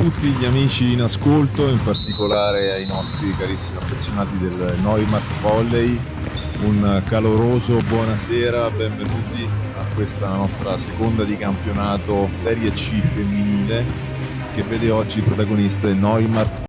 tutti gli amici in ascolto, in particolare ai nostri carissimi affezionati del Neumarkt Volley. Un caloroso buonasera, benvenuti a questa nostra seconda di campionato Serie C femminile che vede oggi protagoniste Neumarkt.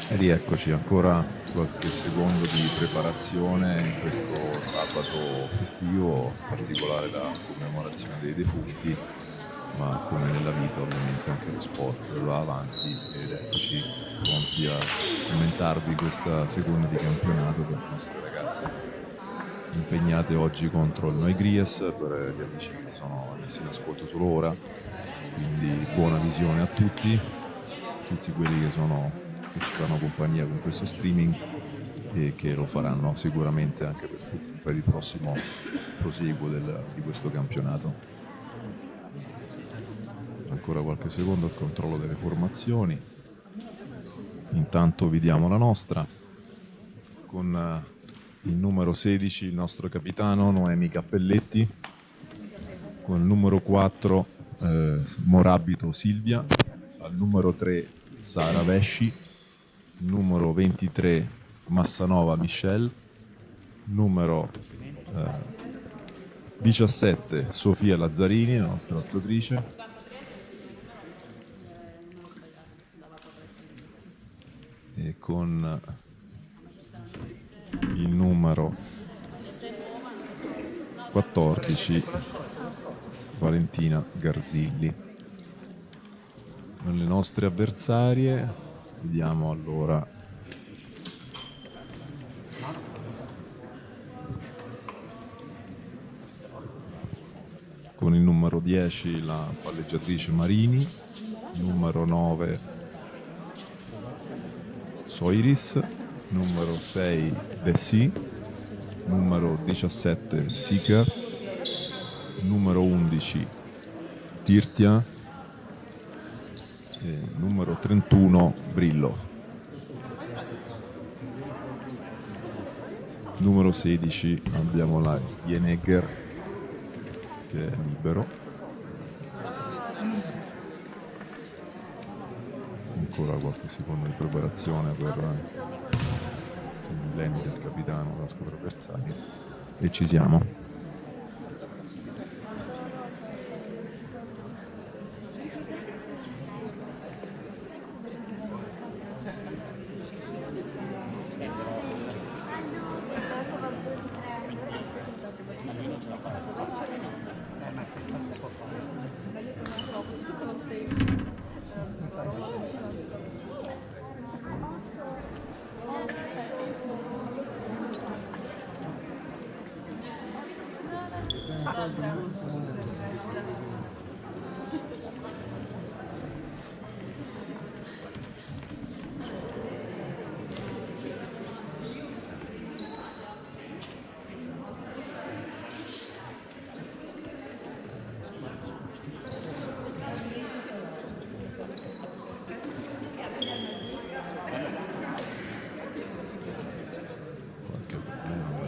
E rieccoci, ancora qualche secondo di preparazione in questo sabato festivo, in particolare la commemorazione dei defunti, ma come nella vita ovviamente anche lo sport va avanti ed eccoci pronti a commentarvi questa seconda di campionato per le nostre ragazze impegnate oggi contro il Neugries, per gli amici che sono messi in ascolto solo ora, quindi buona visione a tutti quelli che ci fanno compagnia con questo streaming e che lo faranno sicuramente anche per il prossimo proseguo di questo campionato. Ancora qualche secondo al controllo delle formazioni. Intanto vi diamo la nostra con il numero 16 il nostro capitano Noemi Cappelletti, con il numero 4 Morabito Silvia, al numero 3 Sara Vesci, numero 23 Massanova Michelle, numero 17 Sofia Lazzarini, la nostra alzatrice, e con il numero 14 Valentina Garzilli. Le nostre avversarie, vediamo allora. Con il numero 10 la palleggiatrice Marini, numero 9 Soiris, numero 6 Dessì, numero 17 Seeker, numero 11 Tirtia e numero 31 Brillo. Numero 16 abbiamo la Jenegger che è libero. Ancora qualche secondo di preparazione per il millenio del capitano della squadra avversaria e ci siamo.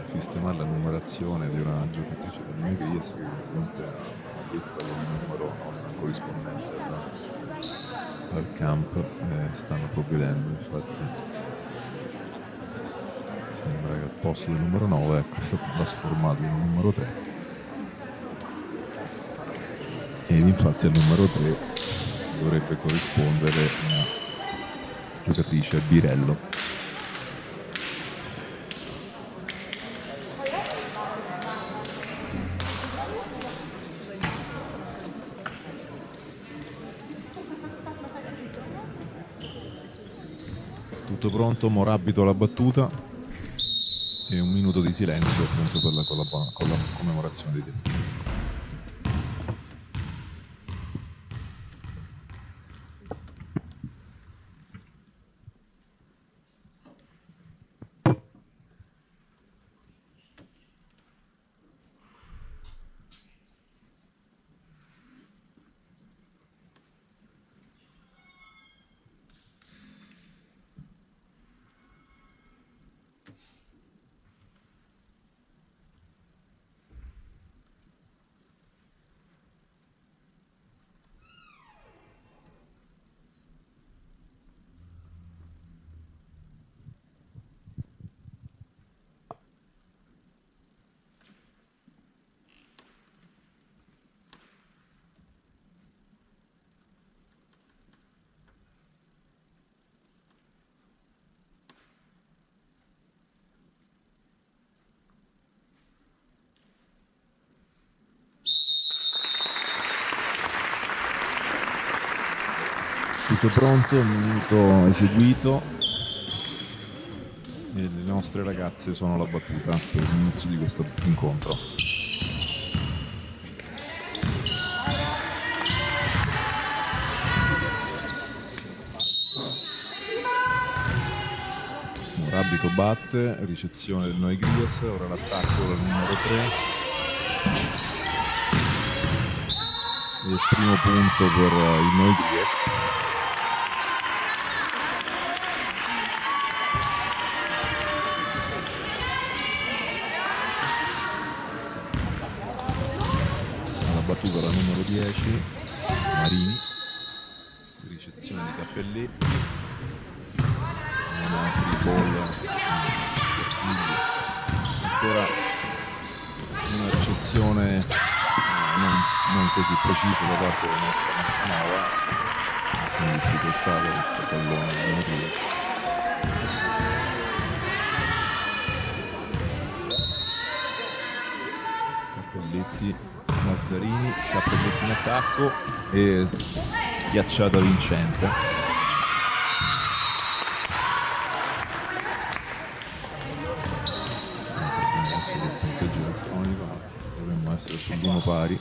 Sistemare la numerazione di una giocatrice del Megris che evidentemente ha detto il numero non corrispondente al camp, stanno provvedendo. Infatti sembra che al posto del numero 9 è stato trasformato in numero 3 ed infatti al numero 3 dovrebbe corrispondere una giocatrice Birello. Tutto pronto, Morabito alla battuta e un minuto di silenzio appunto per la commemorazione dei defunti. Tutto pronto, minuto eseguito e le nostre ragazze sono alla battuta per l'inizio di questo incontro. Morabito batte, ricezione del Noegries, ora l'attacco del numero 3 e il primo punto per il Noegries. Battuta la numero 10 Marini, ricezione di Cappelletti, non ha free ball, ancora una ricezione non così precisa da parte della nostra Massanava, in difficoltà con questo pallone di Rodriguez. Cappelletti, Lazzarini, Cappelletti in attacco e schiacciata vincente. Adesso il punteggio elettronico, dovremmo essere sull'1 pari.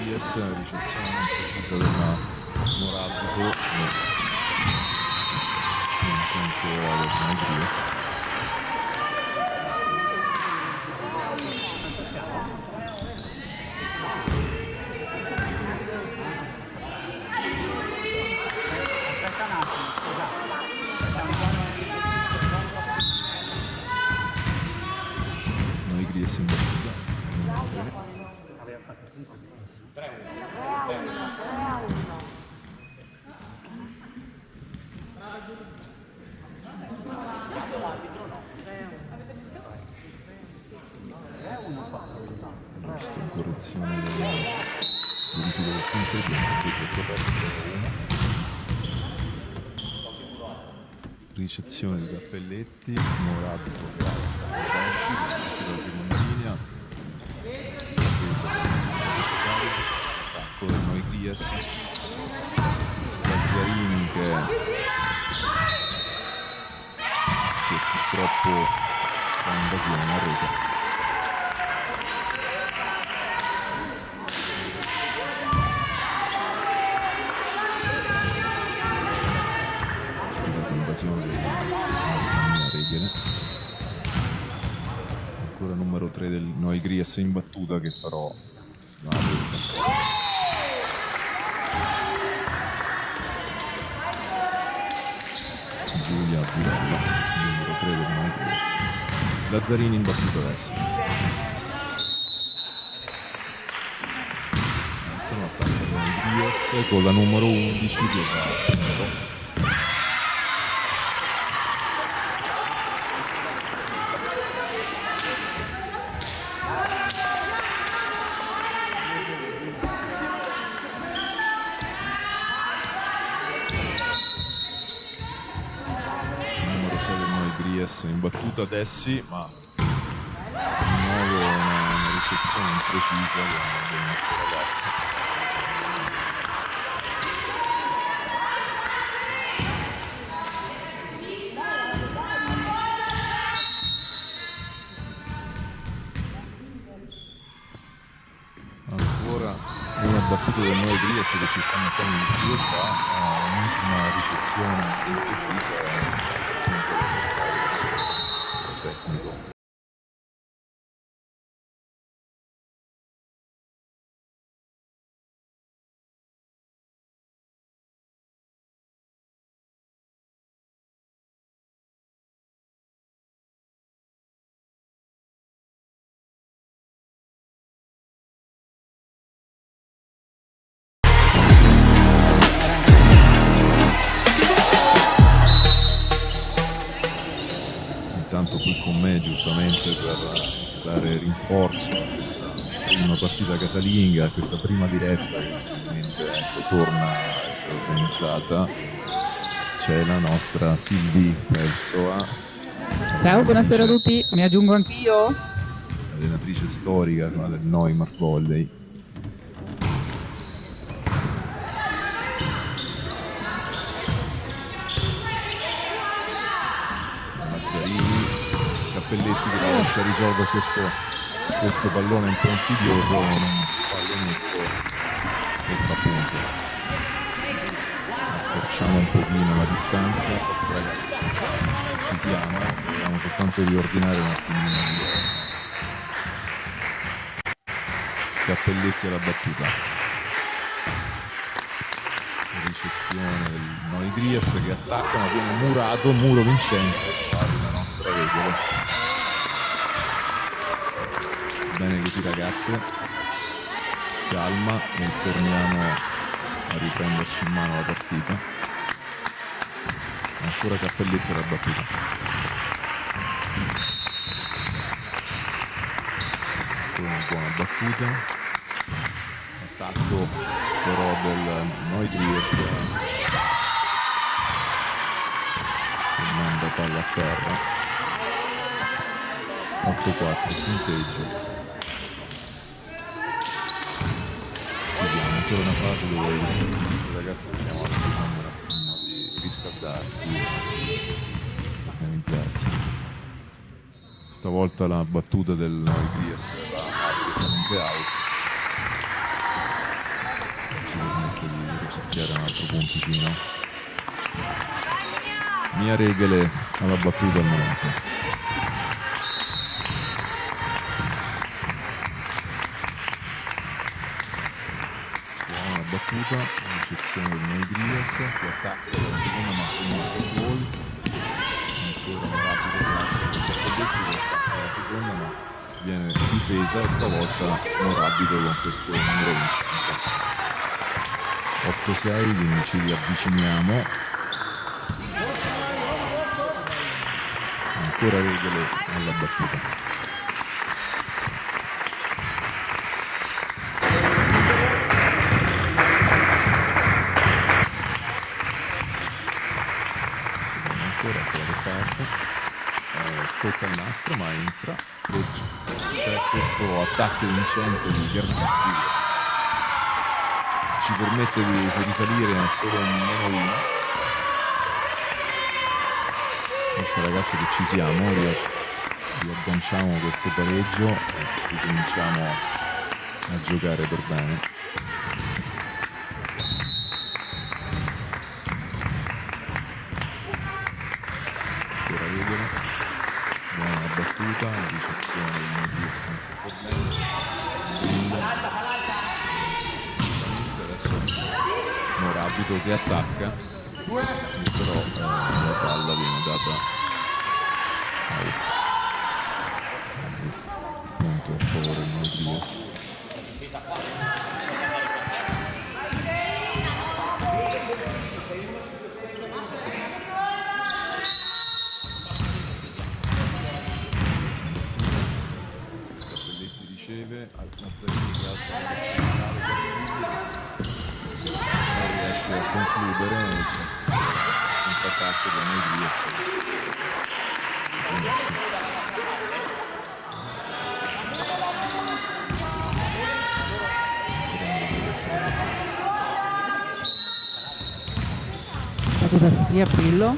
Ricezione non precisa della Morabito intanto alle Rodriguez. Rodriguez in battuta. Correzione verifica del punteggio, ricezione di Cappelletti, Morabito che alza la seconda linea, attacco del Noigries, Lazzarini che purtroppo fa un'invasione a rete. Ancora numero 3 del Noigries in battuta che però Giulia Virella, numero 3 del Noigries. Lazzarini in battuta adesso. Iniziano attacco del Noigries con la numero 11 che va a Piero. In battuta Dessi, ma di nuovo una ricezione imprecisa dei nostri ragazzi. Ancora una battuta del Noigries che ci sta mettendo in difficoltà, un'ultima ricezione imprecisa tecnico. Intanto qui con me giustamente per dare rinforzo a questa prima partita casalinga, a questa prima diretta che finalmente torna a essere organizzata, c'è la nostra Silvi Pelzoa. Ciao, buonasera a tutti, mi aggiungo anch'io. Allenatrice storica del Neumar Volley. Cappelletti che lascia risolvere questo pallone un po' insidioso, un pallonetto che fa punto. Accorciamo un pochino la distanza, forza ragazzi, ci siamo, dobbiamo soltanto riordinare un attimino Cappelletti alla battuta. Ricezione del Noigrias che attacca, ma viene murato, muro vincente, la nostra regola. Bene così ragazze, calma e torniamo a riprenderci in mano la partita. Ancora Cappelletti alla battuta. Una buona battuta, attacco però del Noigrias che manda palla a terra. 8-4 punteggio. Ci siamo, ancora una fase dove questi ragazzi abbiamo bisogno un attimino di riscaldarsi e organizzarsi. Stavolta la battuta del Noigrias va direttamente out, ci permette di rosicchiare un altro punticino. Mia Regele alla battuta al momento. Buona battuta, ricezione del Noigrias che attacca la seconda ma comunque il gol. Ancora un rapido grazie al Cappelletti che attacca la seconda ma viene difesa e stavolta Morabito con questo numero vincente. 8-6, quindi ci riavviciniamo. Ancora Regole alla battuta. Tocca il nastro ma entra e c'è questo attacco vincente di Garzatti che ci permette di risalire a solo un -1. Forse ragazzi che ci siamo, riagganciamo questo pareggio e ricominciamo a giocare per bene. Ancora Regole. Buona battuta, la ricezione del Noigrias senza problemi. Adesso Morabito che attacca, però la palla viene data out. Punto a favore del Noigrias. Nazzarini che alza la verticale, non riesce a concludere, c'è un attacco da Noigrias da Sofia Pillo,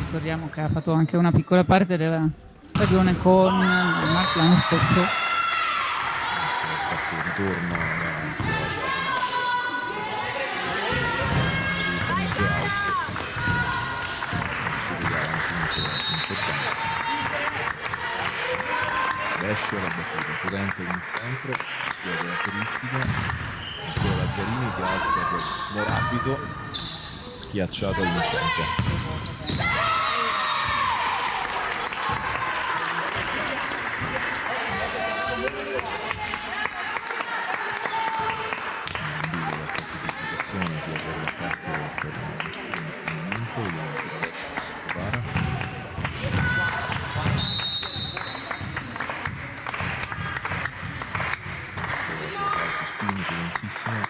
ricordiamo che ha fatto anche una piccola parte della stagione con il Mark l'anno scorso. Ritorno alla sua casa direttamente out, ci regala un punto importante. Esce la battuta potente come sempre, sua caratteristica. Ancora Lazzarini che alza per Morabito, schiacciata vincente. Sia per l'attacco per il momento, adesso si prepara. Spinto tantissimo,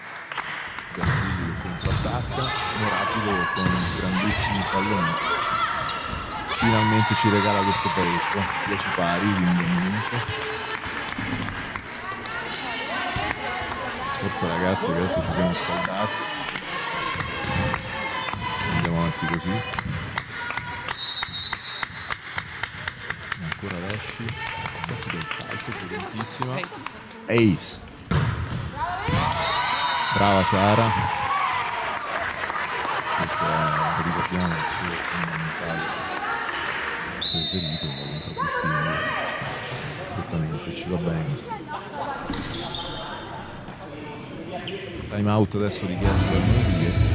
Garzilli che contrattacca, Morabito con grandissimi palloni. Finalmente ci regala questo pareggio, 10 pari, quindi un minuto. Forza ragazzi che adesso ci siamo scaldati, andiamo avanti così. Ancora Lesci, del salto potentissima, ace, brava Sara, questo è, ricordiamo, il suo fondamentale preferito contro Cristina, assolutamente ci va bene così. Time out adesso richiesto dal Moisés.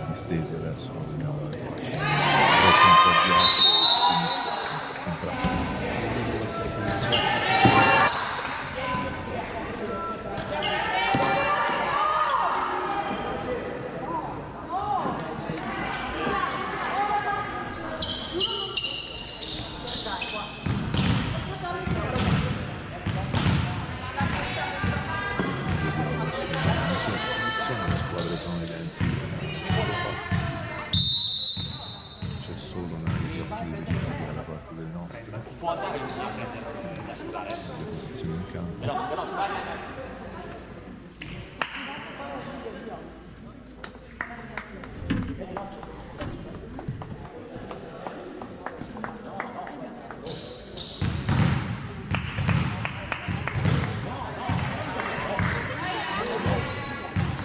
Distesi adesso, vediamo dove faccio. Un po' di altro e inizio a entrare. Le squadre sono identiche, c'è solo una richiesta di verifica da parte delle nostre, le posizioni in campo.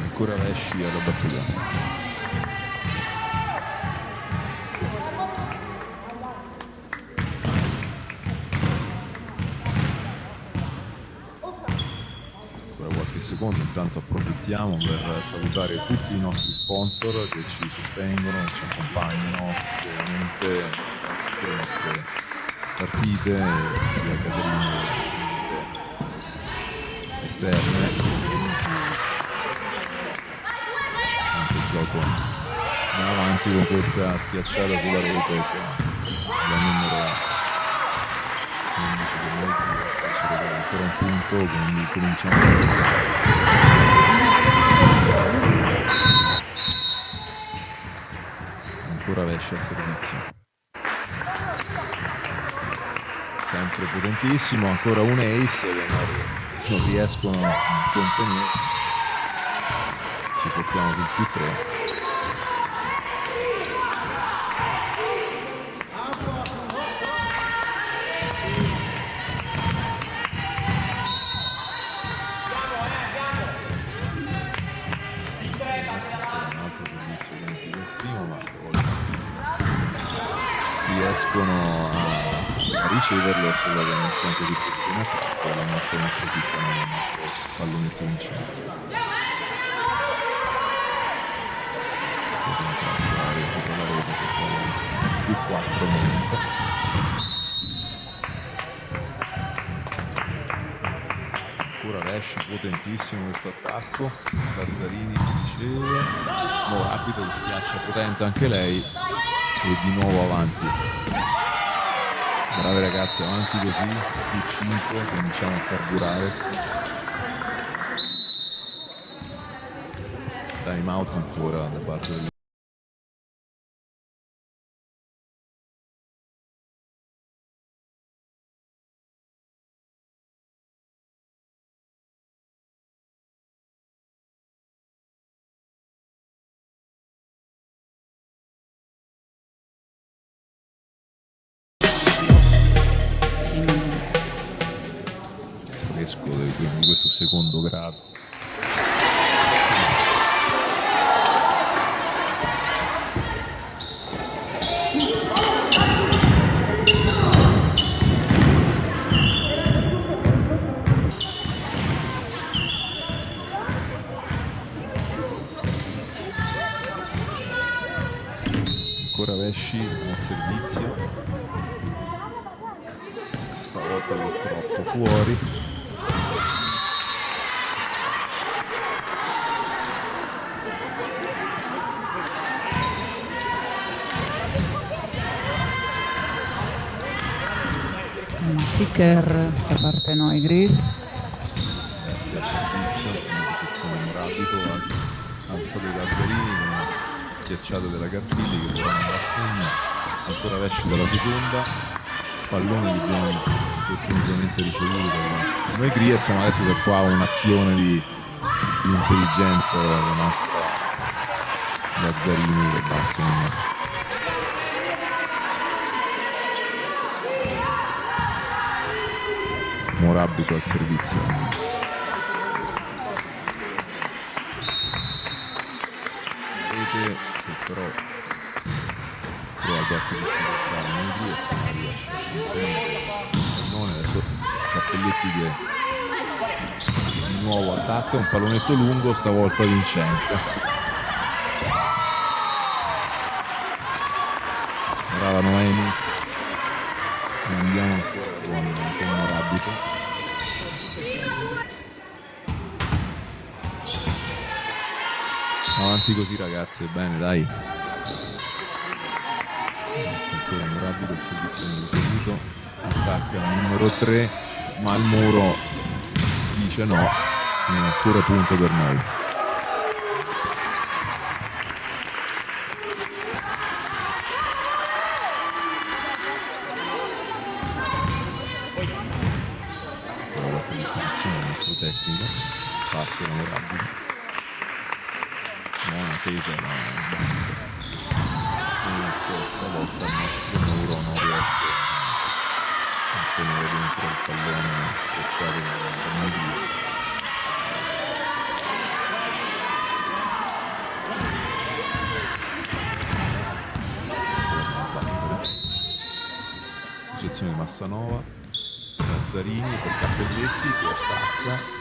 Ancora Vesci alla battuta. Qualche secondo, intanto approfittiamo per salutare tutti i nostri sponsor che ci sostengono, che ci accompagnano ovviamente in tutte le nostre partite, sia casalinghe che esterne. Anche il gioco va avanti con questa schiacciata sulla rete la numero 15 del Moisés, ci regala ancora un punto, quindi cominciamo ancora Vesci al servizio, sempre potentissimo, ancora un ace che non riescono a contenere, ci portiamo sul più 3. Riescono a riceverlo solo che non sono così posizionati, poi la nostra non approfittano del nostro pallonetto in centro. Più 4 momento. Ancora Vesci, potentissimo questo attacco. Lazzarini riceve, Morabito che schiaccia potente anche lei e di nuovo avanti. Bravi ragazzi, avanti così, più 5, cominciamo a carburare. Time out ancora da parte del fresco di questo secondo grado. Ancora Vesci al servizio, stavolta purtroppo fuori. Kicker da parte Noigri. Al servizio, in posizione Morabito, alzato i Lazzarini con schiacciato della Cartilli che però non va a segno. Ancora Vesci dalla seconda, pallone che viene fortunatamente ricevuto da Noigri e siamo adesso per qua un'azione di intelligenza della nostra Lazzarini che va a segno. Morabito al servizio. che però prova a battere il Noi Diaz, ma riesce a contenere il pallone. Adesso Cappelletti che di nuovo attacca, un pallonetto lungo, stavolta vincente. Brava Noemi, e andiamo ancora con Morabito. Avanti così ragazzi, bene, dai. Ancora Morabito, il servizio non ricevuto, attacca il numero 3, ma il muro dice no, e ancora punto per noi. Qualche disposizione del nostro tecnico, parte Morabito. Buona tesa, ma questa volta il nostro muro non riesce a tenere dentro il pallone schiacciato da Noi Diaz. Ricezione di Massanova, Lazzarini per Cappelletti che attacca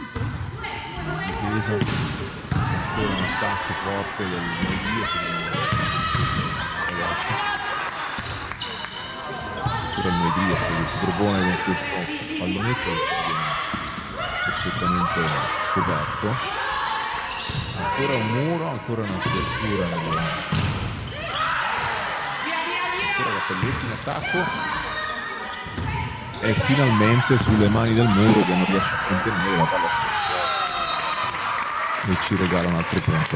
in difesa, ancora un attacco forte del Noi Diaz, ragazzi. Ancora il Noi Diaz che si propone con questo pallonetto che viene perfettamente coperto. Ancora un muro, ancora un'apertura ancora Cappelletti in attacco e finalmente sulle mani del muro che non riesce a contenere la palla spezzata e ci regala un altro punto.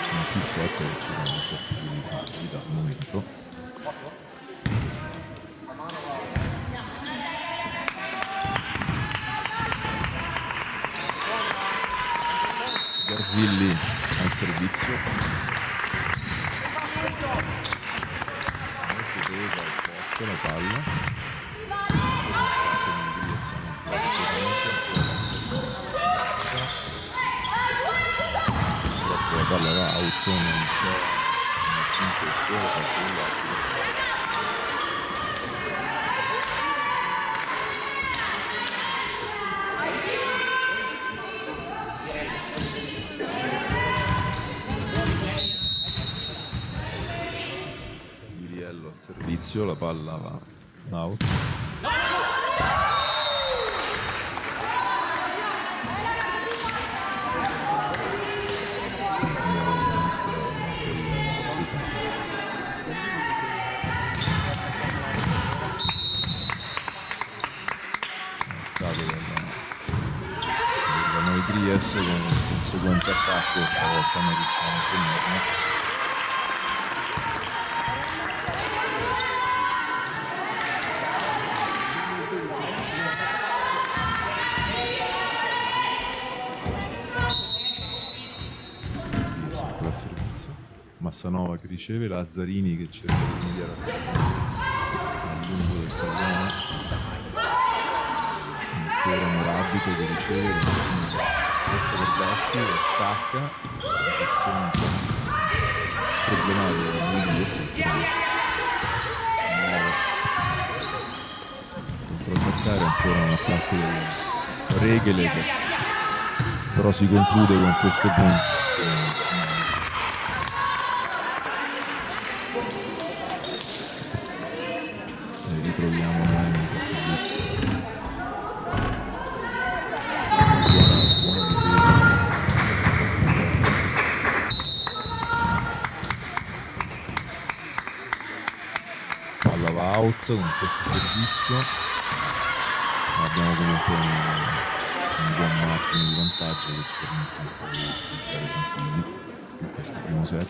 Un più 7 che ci dà un po' più di tranquillità al momento. Garzilli al servizio, molto tesa e forte la palla, la palla va out, non c'è un punto di fuoco Viriello al servizio, la palla va out. Da Noi Diaz con il conseguente attacco, stavolta non riusciamo a tenerlo. Al servizio, Massanova che riceve, Lazzarini che cerca di rimediare al lungo del pallone. Ancora Morabito che riceve, questa per Bessi, attacca, posizione un po' problematica da Noi Diaz, controattaccare, ancora un attacco del Regele che però si conclude con questo punto. E ritroviamo Noemi buona difesa. Palla va out con questo servizio, abbiamo comunque un buon margine di vantaggio che ci permette di stare tranquilli in questo primo set.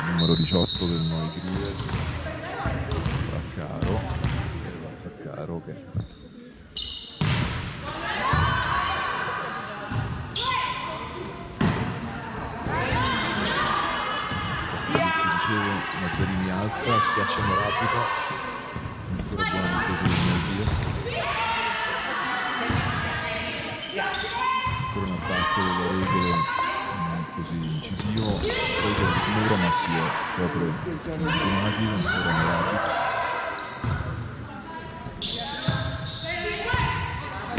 Numero 18 del Noi Diaz, Fraccaro che schiaccia Morabito, ancora buona difesa di Diaz, ancora un attacco delle regole non così incisivo, regole di muro ma si è proprio continuati, ancora Morabito,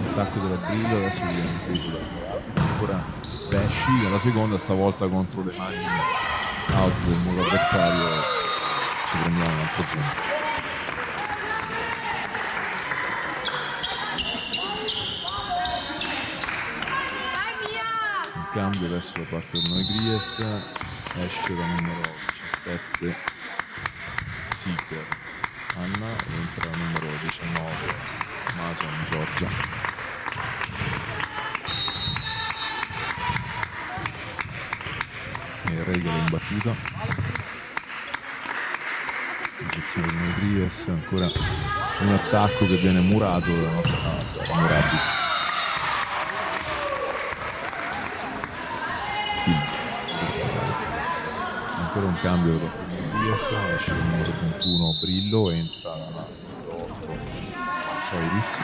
attacco della Brillo, adesso viene preso da Morabito, ancora Pesci nella seconda, stavolta contro le mani out del muro avversario, ci prendiamo un altro punto. Il cambio adesso da parte del Noi Gries, esce la numero 17 Seeker Anna, entra la numero 19 Mason Giorgia. E regola in battuta, posizione di Noi Gries, ancora un attacco che viene murato dalla nostra casa, Morabito. Sì, ancora un cambio da parte di Diaz, esce il numero 21 Brillo, entra la numero 8 Choiris.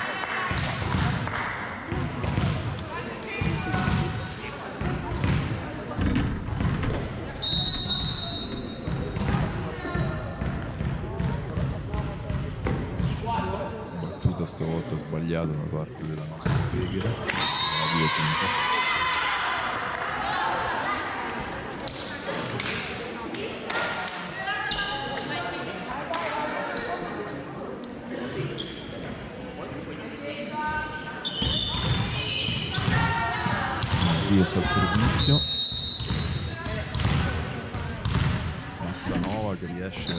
Battuta stavolta sbagliata da parte della nostra Beghere, la 2 quinta. Diaz al servizio, Massanova che riesce a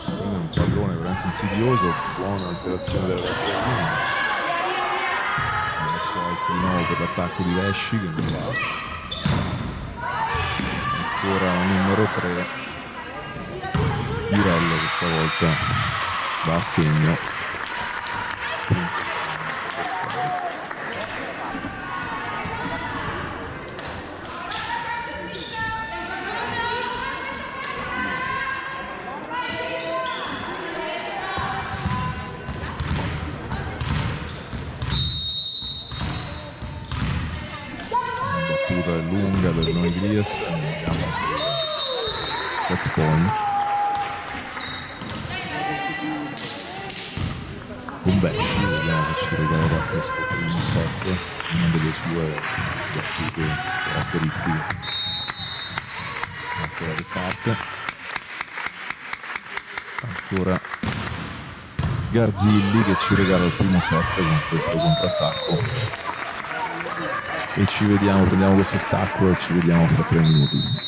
prendere un pallone veramente insidioso, buona alterazione della terza linea, adesso alza di nuovo per l'attacco di Vesci che non va, ancora numero 3 Pirello che stavolta va a segno. Battuta è lunga per Noi Gries, andiamo a set point con Vesci, vediamo che ci regalerà questo primo set, una delle sue battute caratteristiche. Ancora che parte, ancora Garzilli che ci regala il primo set con questo contrattacco. E ci vediamo, prendiamo questo stacco e ci vediamo fra 3 minuti.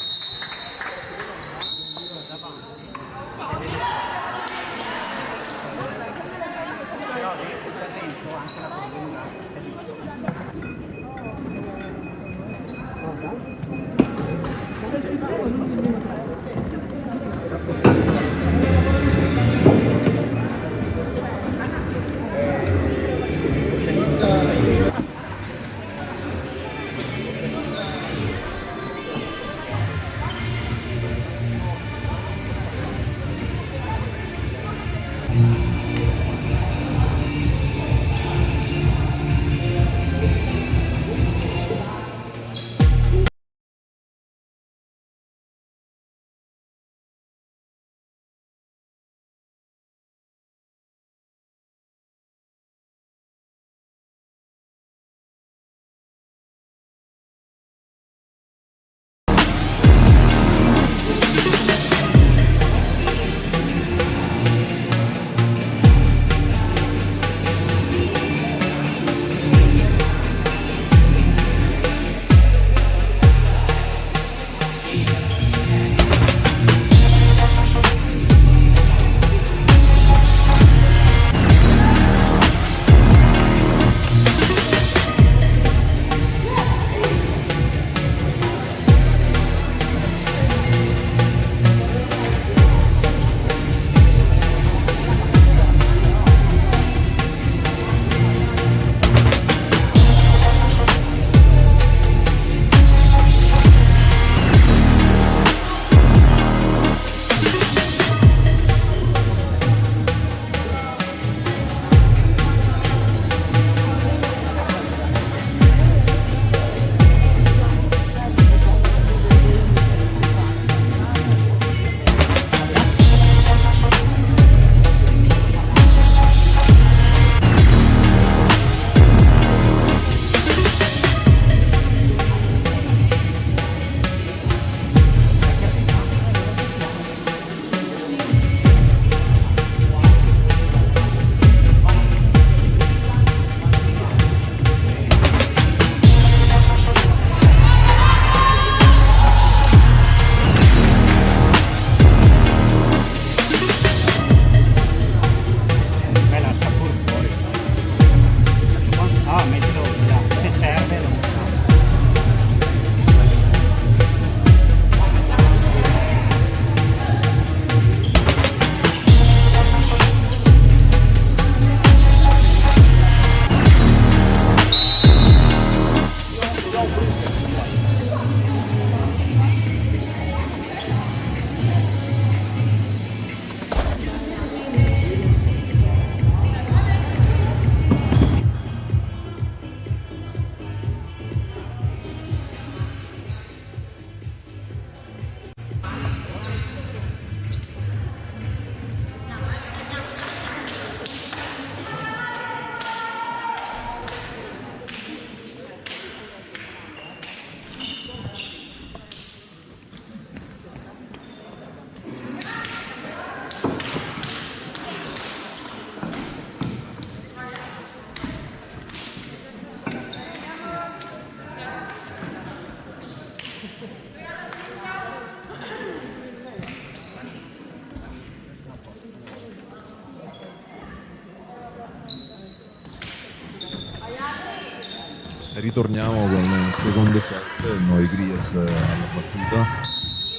Ritorniamo con il secondo set, Noé Gries alla battuta,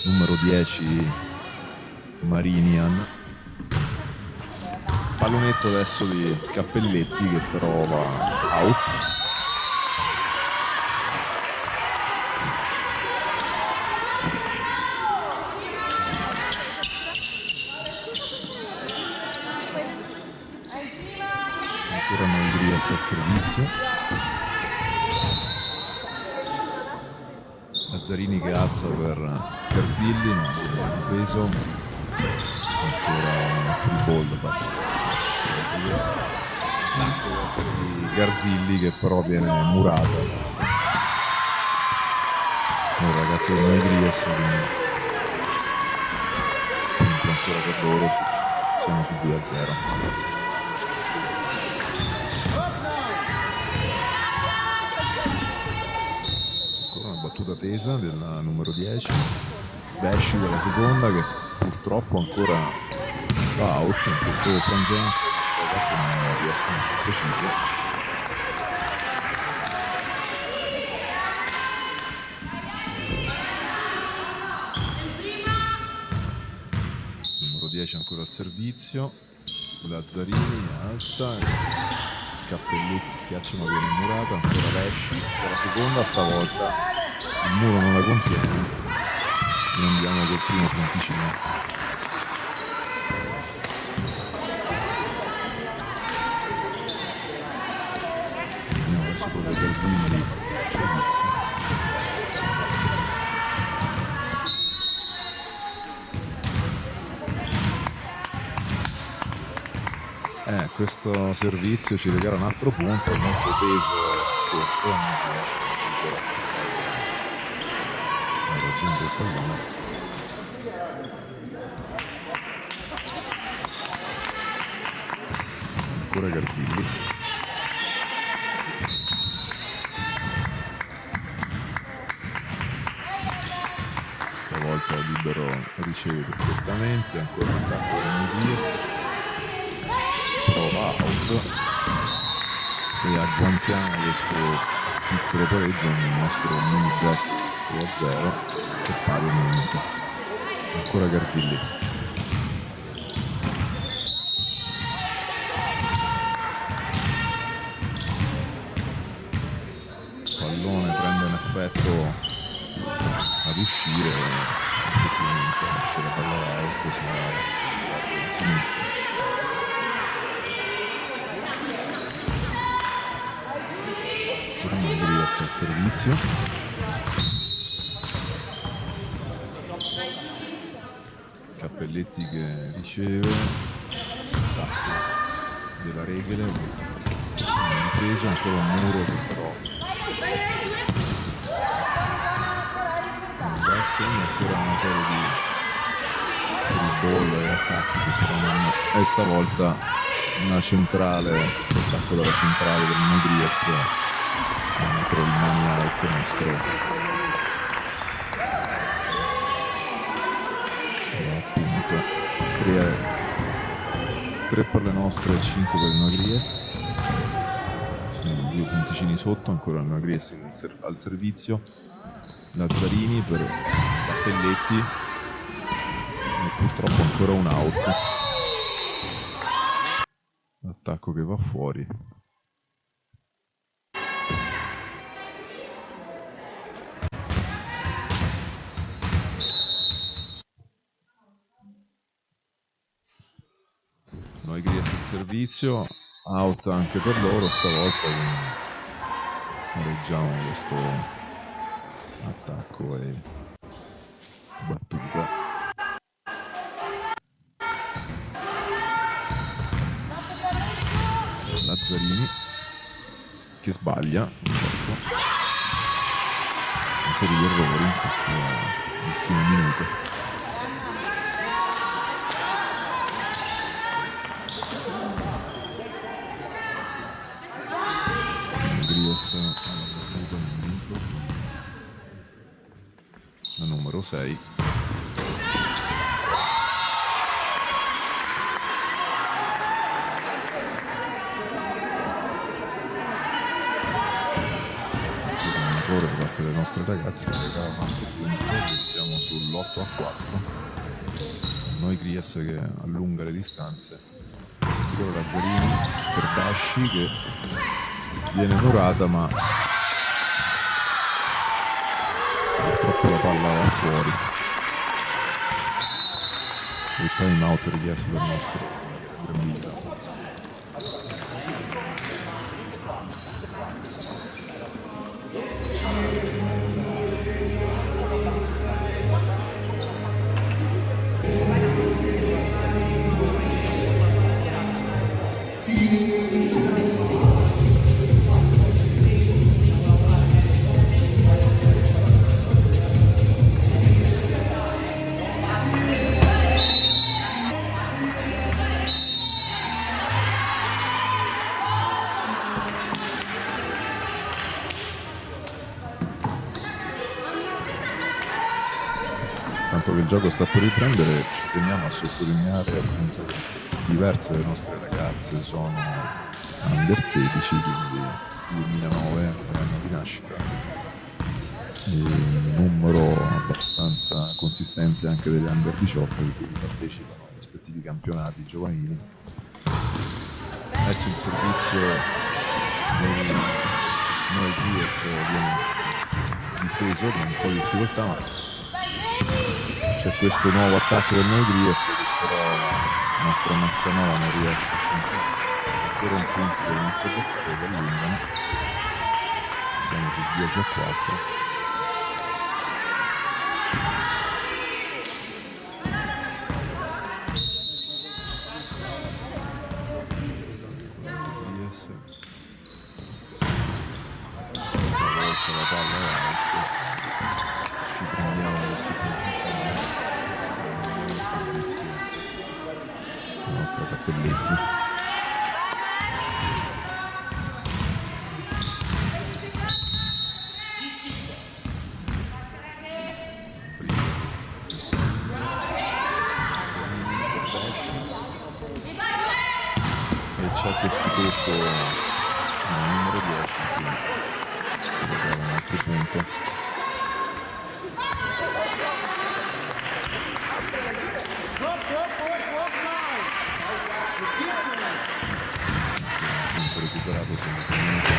numero 10 Marinian. Pallonetto adesso di Cappelletti che però va out. Ancora Noé Gries al servizio. Lazzarini che alza per Garzilli, non ha preso, ancora un free ball lancio verso di Garzilli che però viene murato. Il ragazzo di Noé Gries, quindi ancora per loro, siamo su 2-0. Battuta tesa della numero 10, Besci della seconda che purtroppo ancora va out in questo frangente. Questi ragazzi non riescono a essere precisi. Numero 10 ancora al servizio, Lazzarini alza, Cappelletti schiaccia ma viene murata, ancora Besci della seconda, stavolta il muro non la contiene e andiamo col primo punticino. Andiamo adesso con le Garzilli al servizio. Questo servizio ci regala un altro punto, molto peso corto, non riesce a raggiungere il pallone. Ancora Garzilli. Stavolta libero riceve perfettamente, ancora un attacco del Nudies, prova out e agguantiamo questo piccolo pareggio nel nostro mini break 2-0 che pari al momento. Ancora Garzilli. Pallone prende un effetto ad uscire, effettivamente esce la palla out sulla sinistra. Gries al servizio. Cappelletti che riceve attacco della Regele, non preso, ancora un muro che però non va a segno, ancora una serie di ball e attacchi che però non è stavolta una centrale, questo attacco dalla centrale del Nogries contro il mani out nostro, appunto 3 per le nostre e 5 per il Nogries. Sono 2 punticini sotto, ancora il Nogries al servizio, Lazzarini per Cappelletti e purtroppo ancora un out, attacco che va fuori. Noé Gries al servizio, out anche per loro stavolta, quindi pareggiamo questo attacco e battuta. Lazzarini che sbaglia una serie di errori in questo ultimo minuto. Gries alla battuta al momento, la numero 6. score da parte delle nostre ragazze che regala un altro punto e siamo sull'8-4. Noi Grias che allunga le distanze. Ancora Lazzarini per Basci che viene onorata, ma purtroppo la palla va fuori. Il time out richiesto dal nostro Brambilla. Tanto che il gioco sta per riprendere, ci teniamo a sottolineare appunto che diverse delle nostre ragazze sono under 16, quindi 2009 l'anno di nascita, e un numero abbastanza consistente anche degli under 18 che quindi partecipano ai rispettivi campionati giovanili. Adesso il servizio noi Grias viene difeso con un po' di difficoltà, ma c'è questo nuovo attacco del Noi Grias che però la nostra Massanova non riesce a puntare. Ancora un punto per le nostre avversarie che allungano. Siamo su 10-4. Volta la palla avanti, ci prendiamo questo punticino, servizio la nostra Cappelletti. E c'è questo tocco numero 10 che si regala un altro punto. Punto recuperato semplicemente.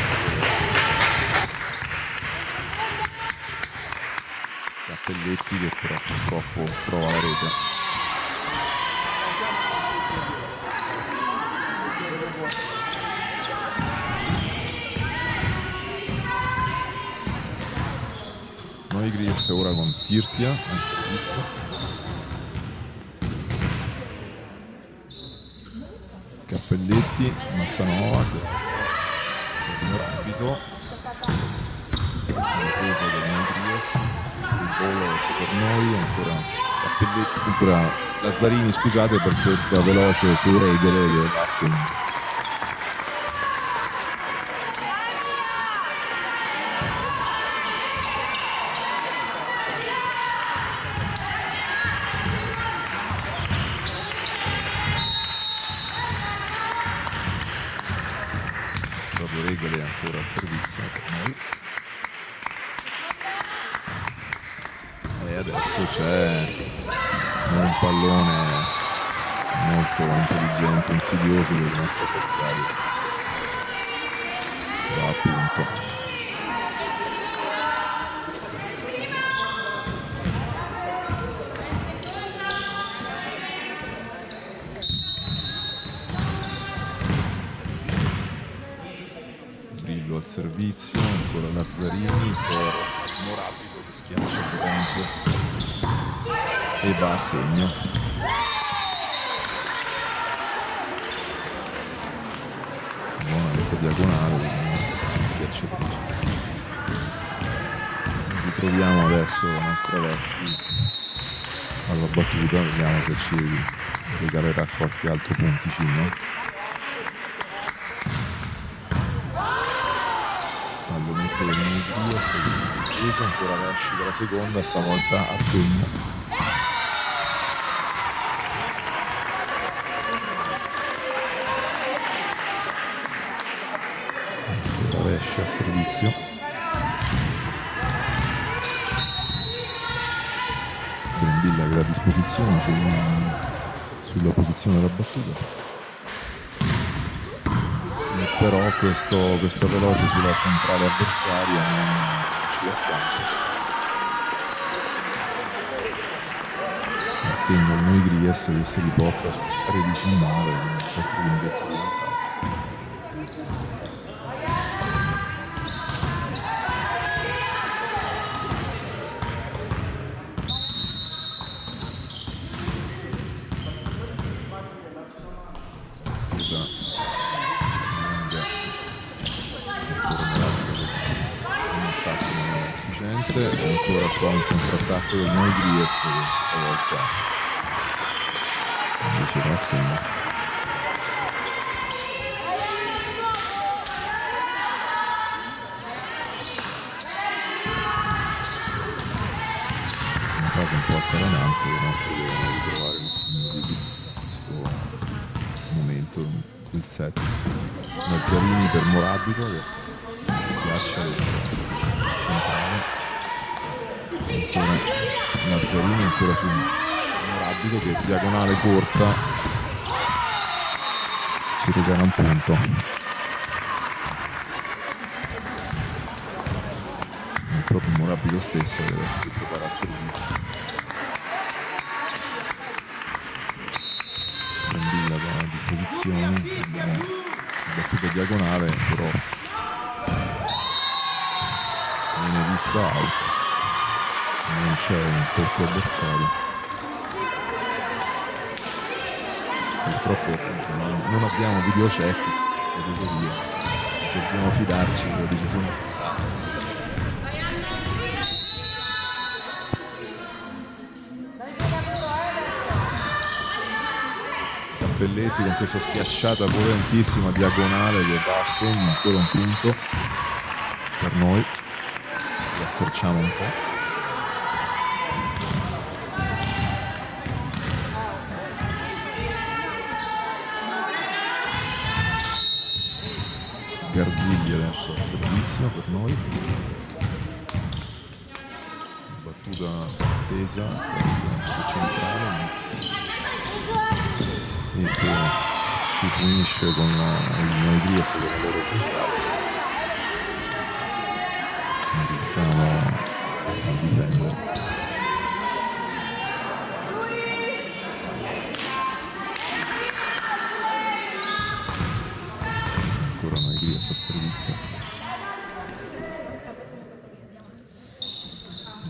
Cappelletti che però purtroppo trova la rete. Noi Grias ora con Tirtia al servizio. Cappelletti, Massanova che alza rapido, difesa del Noi Grias, il volo adesso per noi, ancora Cappelletti, ancora Lazzarini, scusate per questa veloce su Regole che va a segno. Regole ancora al servizio per noi. E adesso c'è un pallone molto intelligente, insidioso del nostro avversario. Va a punto. Al servizio, ancora Lazzarini per Morapido che schiaccia il campo e va a segno. Buona questa diagonale, schiacciatrice. Ritroviamo adesso la nostra Vesci alla battuta, vediamo se ci regalerà qualche altro punticino. Pallonetto del Nidias, difesa, ancora Vesci della seconda, stavolta a segno. Ancora Vesci al servizio. Brambilla che dà disposizione sulla posizione della battuta, e però questa veloce sulla centrale avversaria non ci dà scampo. Segna il Noigries che si riporta su 13-9, con 4 lunghezze di vantaggio. Ancora qua un contrattacco del Noigries che stavolta invece va a segno. Una fase un po' altalenante, i nostri devono ritrovare l'ultimo di questo momento del set. Nazzarini per Morabito che schiaccia il centrale. Ancora Nazzarini, ancora su Morabito che diagonale corta ci regala un punto. È proprio Morabito stesso che adesso si prepara al servizio. Brambilla a disposizione, battuta diagonale, però viene vista out. Non c'è un tocco avversario. Purtroppo non abbiamo video check, dobbiamo fidarci della decisione. Cappelletti con questa schiacciata potentissima diagonale che va a segno, ancora un punto per noi. Li accorciamo un po'. Garzigli adesso al servizio per noi, battuta tesa su centrale e che si finisce con il Noigries che è la loro centrale. Non riusciamo a difendere. Noigries al servizio.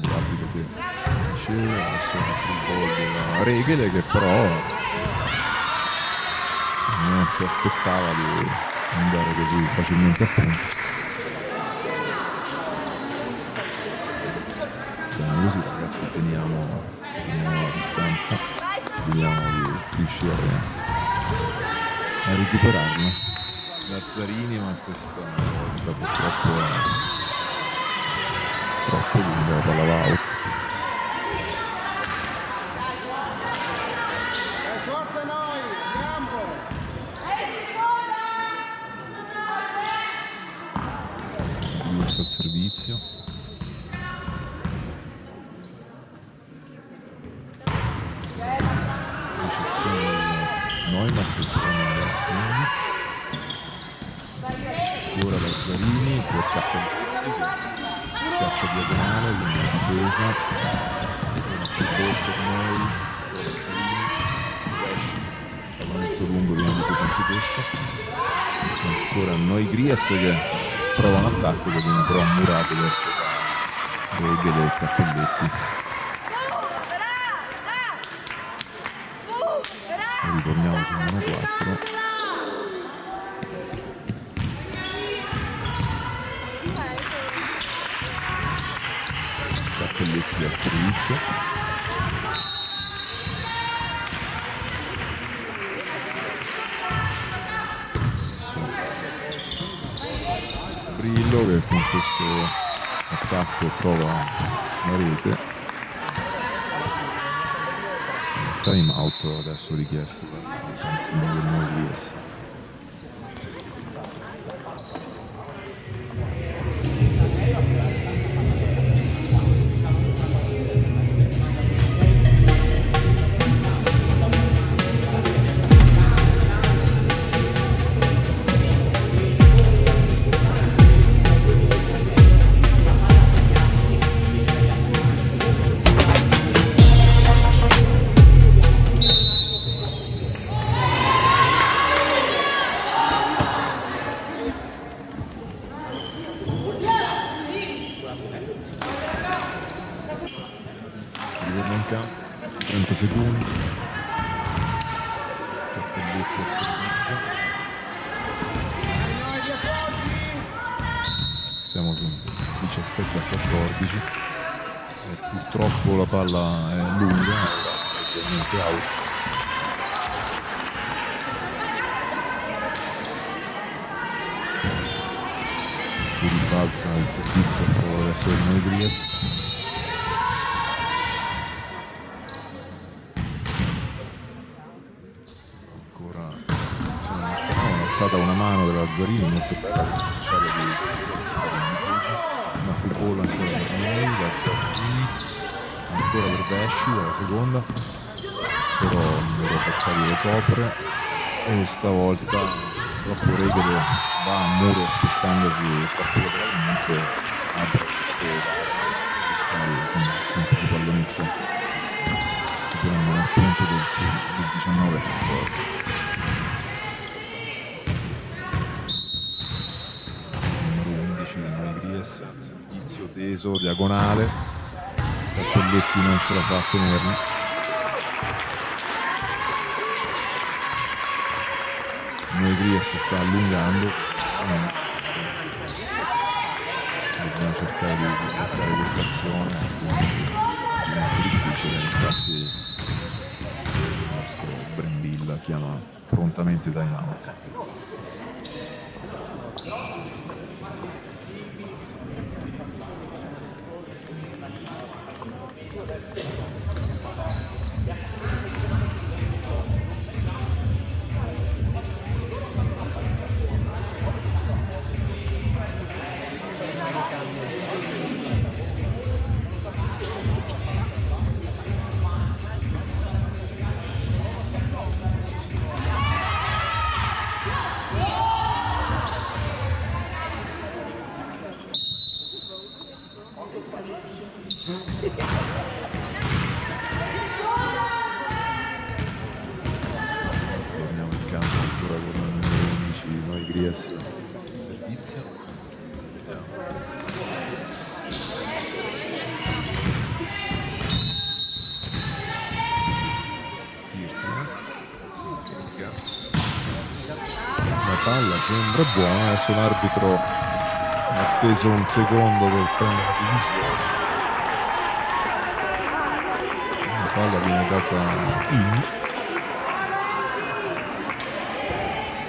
L'arbitro che diceva adesso il gol della Regele che però non si aspettava di andare così facilmente a punto. Bene così ragazzi, teniamo la distanza, vediamo di riuscire a recuperarla. Nazzarini, ma questa volta purtroppo è troppo lunga, la palla va out. Forza noi, campo! Lurs al servizio. Ricezione del Neumann che prende a segno. Ancora Lazzarini per Cappelletti che schiaccia diagonale, quindi la difesa, una più gol per noi, Lazzarini, pallonetto lungo, viene difesa anche questo. Ancora Noigries che prova un attacco che viene però murato adesso da Regele e Cappelletti. E ritorniamo su 1-4. Cappelletti al servizio. Brillo che con questo attacco trova la rete. Time out adesso richiesto dal campione del Noigries. servizio. Siamo su 17-14 e purtroppo la palla è lunga, ovviamente out. Si ribalta il servizio a favore adesso del Noigries. Ancora un'azione alzata una mano della Lazzarini molto bella per schiacciare di una free ball ancora per noi, Lazzarini ancora per Vesci dalla seconda, però il numero Facciali lo copre e stavolta troppo Regole va a muro spostandosi troppo lateralmente, apre questo Facciali con un semplice pallonetto si prende nel punto del 19-14. Noigries al servizio teso, diagonale, Cappelletti non ce la fa a tenerlo. Noigries sta allungando, dobbiamo cercare di bloccare questa azione, è molto difficile, infatti il nostro Brembilla chiama prontamente time out. Torniamo in campo ancora con il numero 11 Noigries il servizio. La palla sembra buona, adesso l'arbitro ha atteso un secondo per prendere la decisione. La palla viene data in.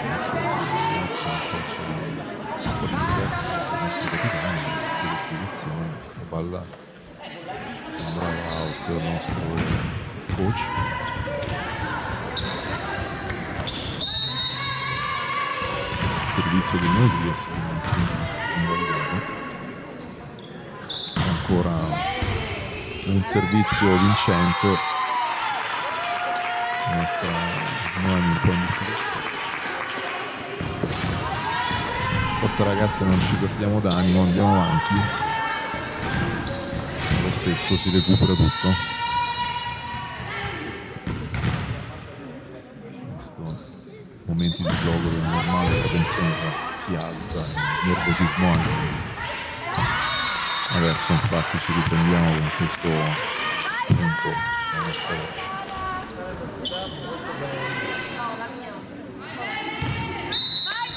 Adesso un po' di testa per il nostro capitano, tutte le spiegazioni. La palla sembrava out del nostro coach. Servizio di Noigries invalidato. Ancora un servizio vincente, la nostra Noemi un po' in difficoltà. Forza ragazze, non ci perdiamo d'animo, andiamo avanti, lo stesso si recupera tutto. Momenti di gioco dove normale la tensione si alza, il nervosismo anche. Adesso infatti ci riprendiamo con questo punto della nostra Vesci.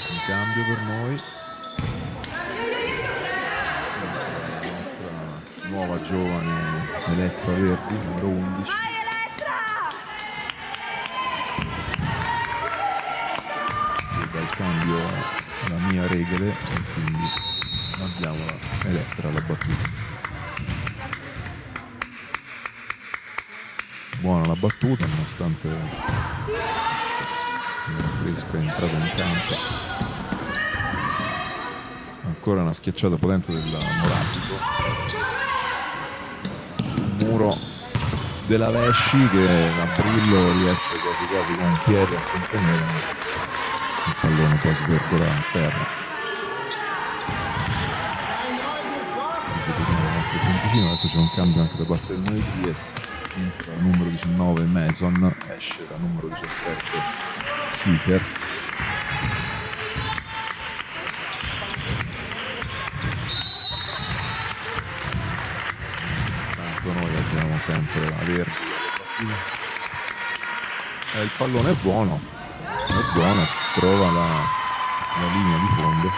Un cambio per noi, la nostra nuova giovane Elettra Verdi, numero 11. Dal cambio la mia Regole e quindi abbiamo Elettra alla battuta. Buona la battuta nonostante la fresca entrata in campo. Ancora una schiacciata potente del Moratico. Un muro della Vesci che a Brillo riesce quasi quasi con un piede a contenere. Il pallone poi svergola a terra. Adesso c'è un cambio anche da parte del Noigries. Entra il numero 19 Mason, esce la numero 17 Seeker. Tanto noi abbiamo sempre la Verdi. Il pallone è buono. è buona, trova la linea di fondo.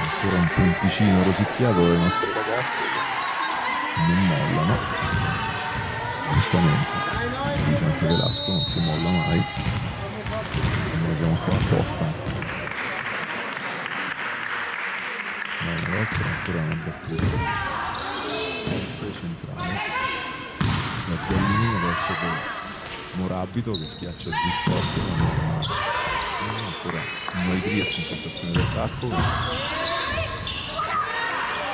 Ancora un punticino rosicchiato dalle nostre ragazze che non mollano, giustamente, dice anche Velasco, non si molla mai, noi siamo qua apposta. Una volta ancora una battuta centrale, la Zallini adesso con Morabito che schiaccia il più forte, ancora Noi Grias in questa azione di attacco,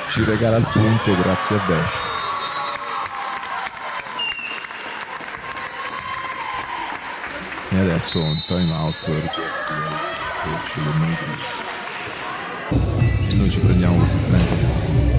ci regala il punto grazie a Dash. E adesso un time out richiesto dal coach del Noi Grias. E noi ci prendiamo questi 30 secondi.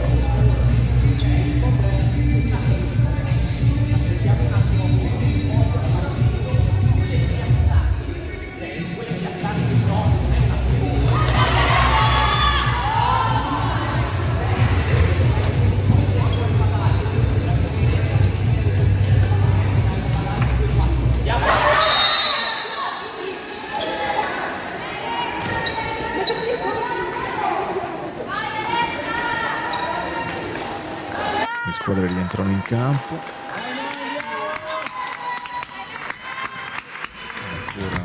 Le squadre rientrano in campo. Ancora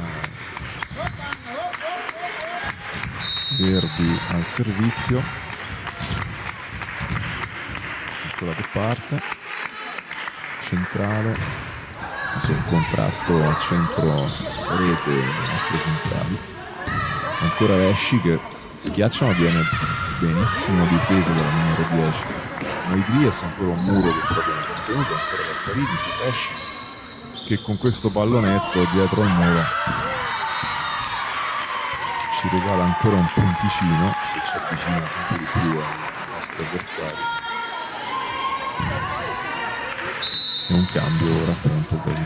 Verdi al servizio. Ancora che parte. Centrale. Adesso il contrasto a centro rete dei nostri centrali. Ancora Vesci che schiaccia ma viene benissimo difesa dalla numero 10. Noi Grias ancora un muro che proprio non contenuto, ancora Lazzarini su Pesci che con questo pallonetto dietro al muro ci regala ancora un punticino che ci avvicina sempre di più ai nostri avversari. E un cambio ora appunto per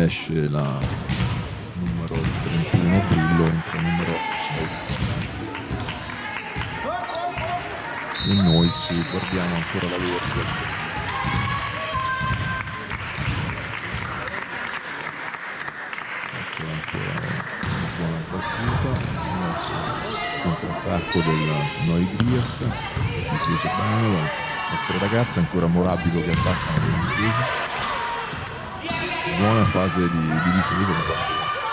esce la numero 31 Brillo, entra il numero 6. E noi ci guardiamo ancora la Verdi al servizio. Ecco ancora una buona battuta. Adesso contrattacco del Noi Grias, difeso bene le nostre ragazze, ancora Morabito che attaccano le difese. Buona fase di difesa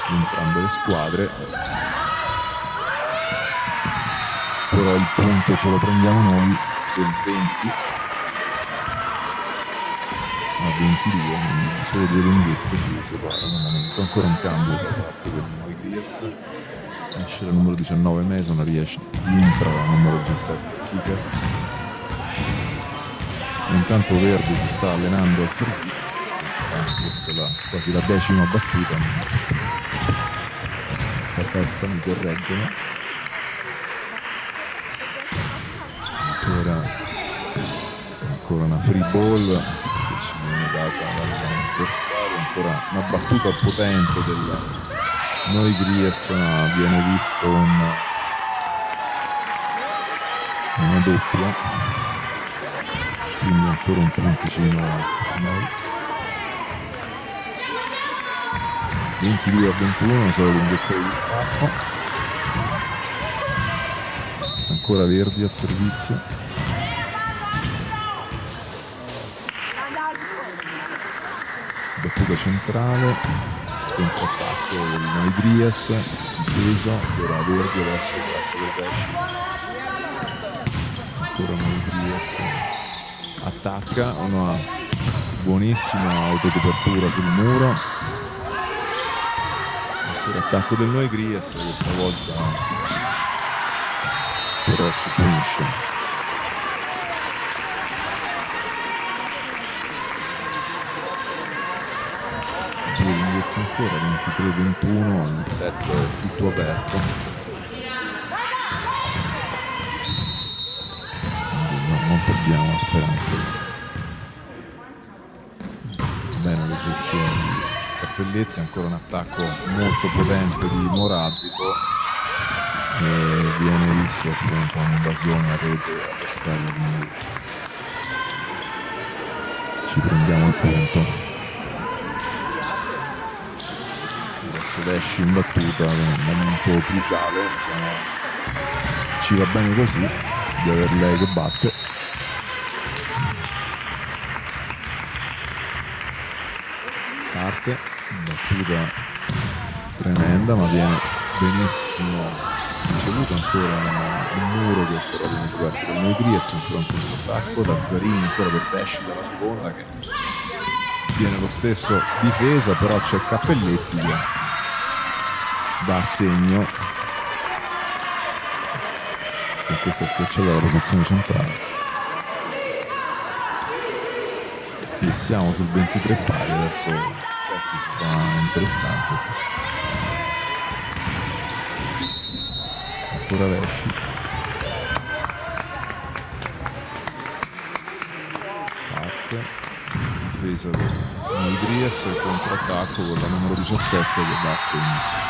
di entrambe le squadre. Però il punto ce lo prendiamo noi del 20 a 22, quindi solo due lunghezze ci separano al momento. Ancora un cambio da parte del Noi Grias, esce la numero 19 Mason, entra la numero 17 Seeker. Intanto Verdi si sta allenando al servizio, forse quasi la 10ª battuta, la sesta mi correggono. Ancora una free ball che ci viene data dall'avversario, ancora una battuta potente del Noi Grias, ma viene visto una doppia, quindi ancora un punticino a noi. 22 a 21, solo lunghezza di distacco. Ancora Verdi al servizio. Battuta centrale, contrattacco del Noi Grias, difeso, ancora Verdi adesso grazie del Pesci. Ancora Noi Grias attacca, una buonissima autocopertura sul muro. Ancora attacco del Noi Grias, questa volta però ci punisce. Due lunghezze ancora, 23-21, il set è tutto aperto. Quindi non perdiamo la speranza. Bene l'esecuzione di Cappelletti, ancora un attacco molto potente di Morabito. E viene visto appunto un'invasione a rete avversaria, quindi ci prendiamo il punto. Vesci in battuta, un momento cruciale, ci va bene così di aver lei che batte. Parte, battuta tremenda, ma viene benissimo ricevuto ancora un muro che però viene coperto dal Noigries, ancora un controattacco da Zarini, ancora per Vesci dalla seconda che viene lo stesso difesa, però c'è Cappelletti che dà segno con questa schiacciata dalla posizione centrale. E siamo sul 23 pari, adesso il set si fa interessante. Ancora Vesci. Parte, difesa per Noigries, il contrattacco con la numero 17 che dà segno.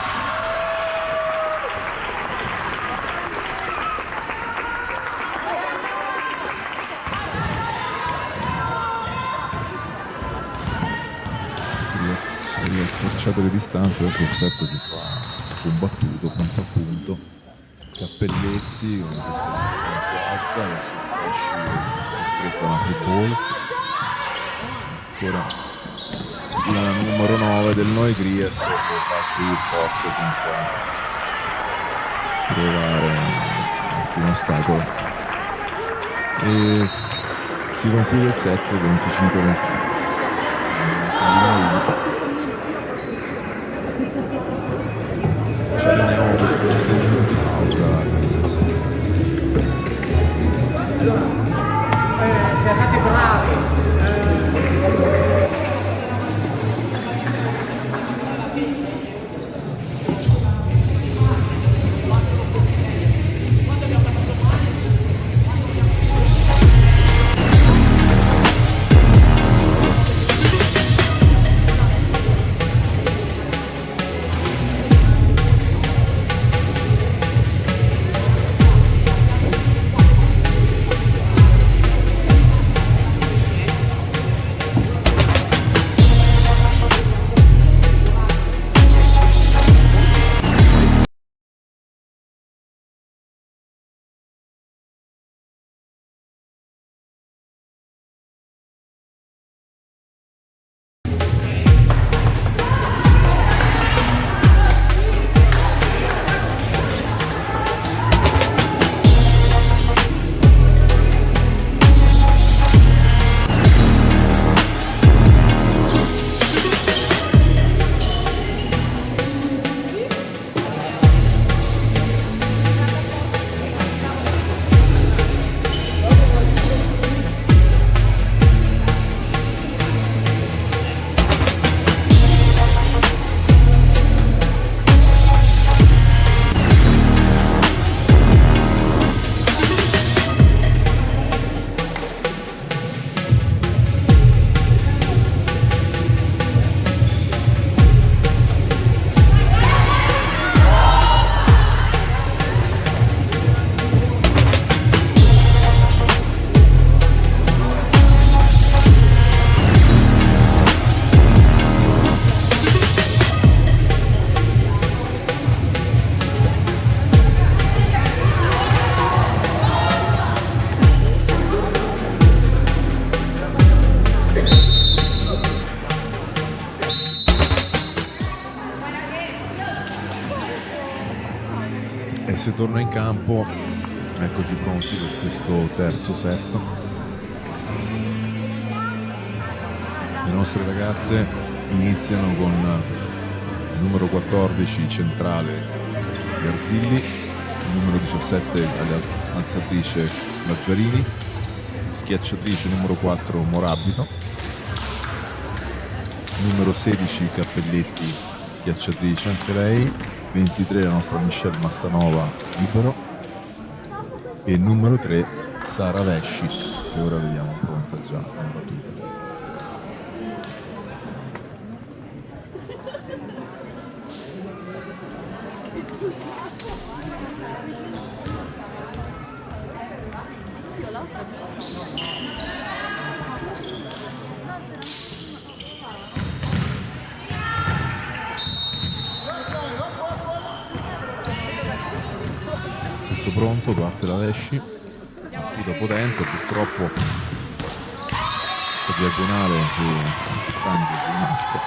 Scorciate le distanze, adesso il set si fa combattuto, punto a punto. Cappelletti con questa posizione alta, adesso Vesci costretto a una free ball. Ancora la numero 9 del Noigries che va qui forte senza trovare alcun ostacolo. E si conclude il set 25-23. Cerchiamo questo punto di pausa adesso. Siete stati bravi. E si torna in campo, eccoci pronti per questo terzo set. Le nostre ragazze iniziano con il numero 14 centrale Garzilli, il numero 17 alzatrice Lazzarini, schiacciatrice numero 4 Morabito, numero 16 Cappelletti, schiacciatrice anche lei, 23 la nostra Michelle Massanova libero e numero 3 Sara Vesci, che ora vediamo pronta già alla battuta. pronto, parte la Vesci, battuta potente, purtroppo questa diagonale si frange sul nastro.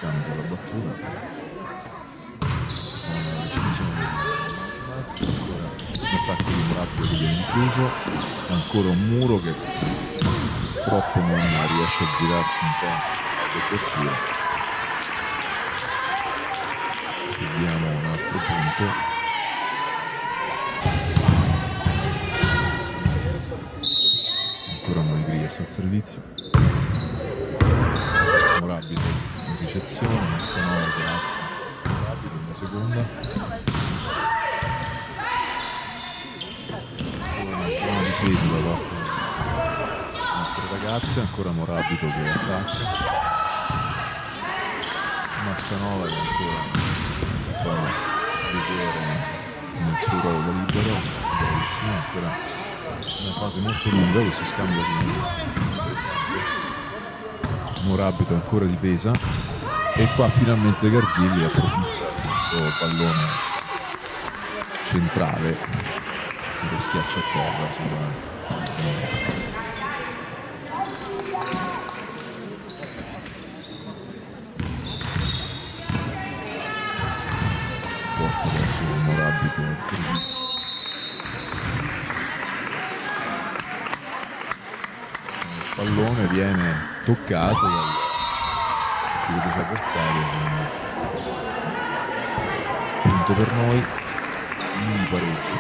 Cambia la battuta, una decisione un attacco di Murabito che viene incluso, ancora un muro che purtroppo non riesce a girarsi in tempo a copertura. Vediamo un altro punto. Ancora noi Gries al servizio. Murabito in ricezione, Massanova che alza Murabito in seconda. Una buona difesa da parte dei nostri ragazzi, ancora Murabito che attacca. Massanova che ancora si fa vedere nel suo ruolo libero, bravissimo, ancora una fase molto lunga questo scambio di interessante. Murabito ancora difesa e qua finalmente Garzilli approfitta di questo pallone centrale che lo schiaccia a terra si porta adesso Murabito al servizio. Il pallone viene toccato dal avversario, punto per noi, mini pareggio,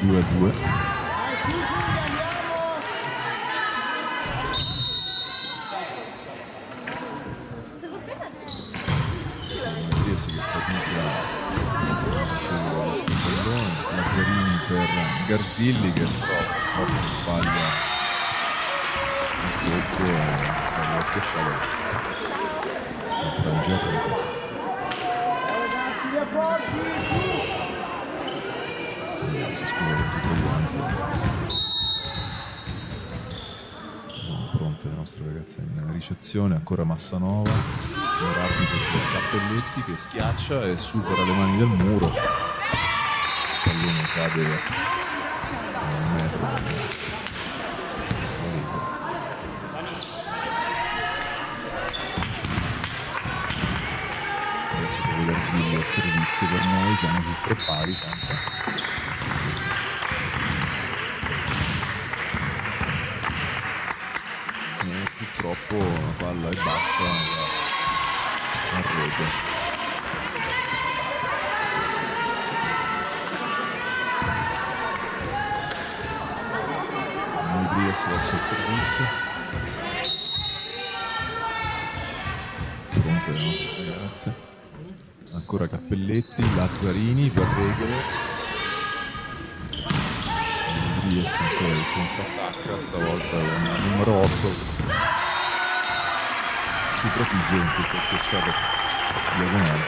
2-2. Chiesi che fatica a ricevere questo pallone, Lazzarini per Garzilli che però sbaglia il colpo e la schiacciata in frangia a rete. Si scusa per tutto quanto. Sono pronte le nostre ragazze in ricezione, ancora Massanova, Murabito per Cappelletti che schiaccia e supera le mani del muro. Il pallone cade a un metro dalla rete. Garzilli al servizio per noi, siamo sul 3 pari sempre. E purtroppo la palla è bassa a rete. Non riesce adesso al servizio. Pronte le nostre ragazze. Ancora Cappelletti, Lazzarini per Regole. Riesce ancora il contrattacca, stavolta con il numero 8. Ci prefigge con questa schiacciata diagonale.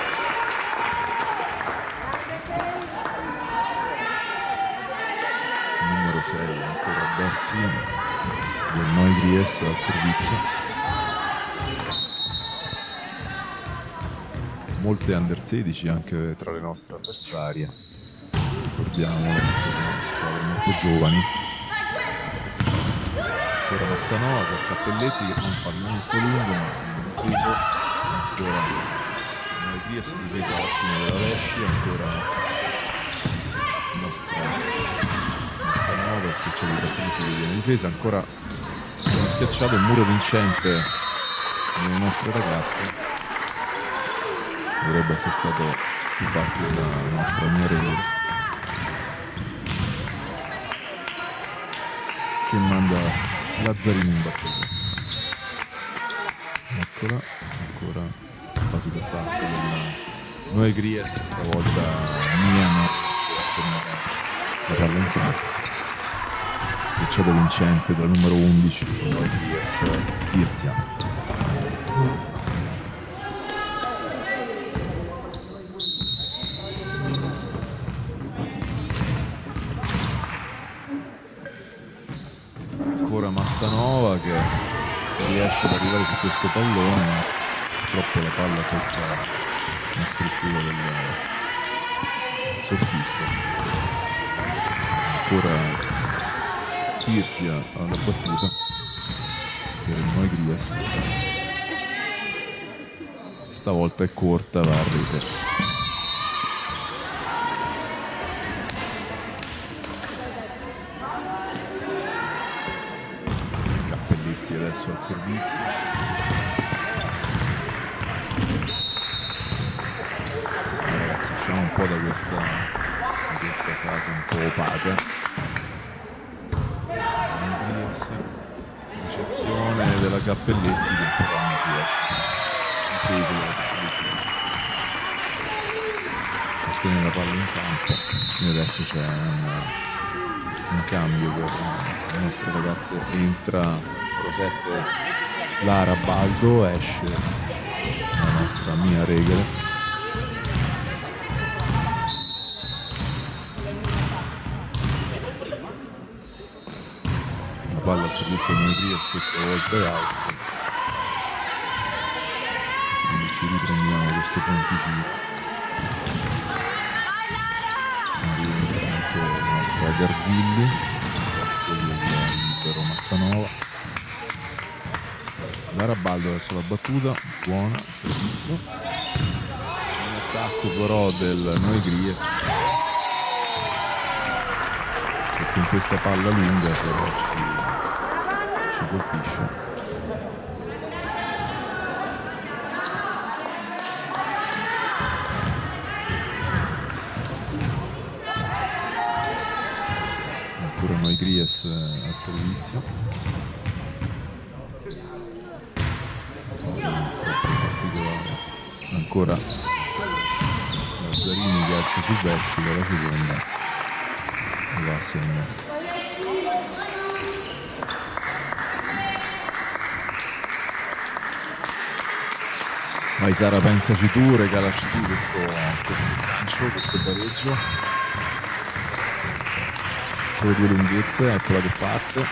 Numero 6 ancora Bessi del Noi Gries al servizio. Molte under 16 anche tra le nostre avversarie, ricordiamolo, squadre molto giovani. Ancora Massanova per Cappelletti che non fa molto lungo ma non preso, ancora Noi Gries, difesa ottima della Vesci, ancora la nostra Massanova schiacciato i Cappelletti che viene difesa, ancora viene schiacciato il muro vincente delle nostre ragazze. Dovrebbe essere stato più parte della nostra mia rete che manda Lazzarini in battuta. Eccola, ancora fase d'attacco del Noi Gries, stavolta Mia non riesce a tenere la palla in campo. Schiacciato vincente dal numero 11 Noi Gries Tirtia. che riesce ad arrivare su questo pallone, ma purtroppo la palla tocca la struttura del soffitto. Ancora Tirchia alla battuta per il Noigries. Stavolta è corta, va a rete. Cappelletti adesso al servizio. Ragazzi, usciamo un po' da questa fase un po' opaca. Ricezione della Cappelletti che però non riesce. Difesa della Cappelletti a tenere la palla in campo, e adesso c'è un cambio per le nostre ragazze. Entra Rosette Lara Baldo, esce la nostra Mia Regale. La palla al servizio di Noigries, stavolta è out. Quindi ci riprendiamo questo ponticino. Rientra anche la nostra Garzilli, posto del libero Massanova. L'Arabaldo verso la battuta, buona, servizio. Un attacco però del Noigries, che con questa palla lunga però ci colpisce. Ancora Noigries al servizio. Ancora Lazzarini che alza su Vesci dalla seconda e va a segno. Vai Sara, pensaci tu, regalaci tu questo gancio, questo pareggio. Solo due lunghezze, eccola che parte,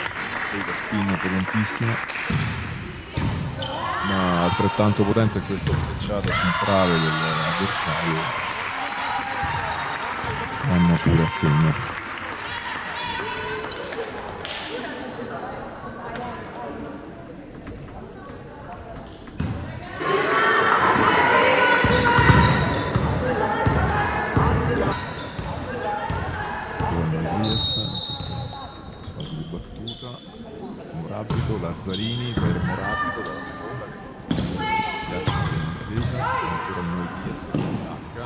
poi la spinna potentissima, ma altrettanto potente è questa schiacciata centrale dell'avversario. Vanno pure a segno. Lazzarini, fermo rapido dalla seconda, schiaccia in difesa, ancora Noigries che attacca,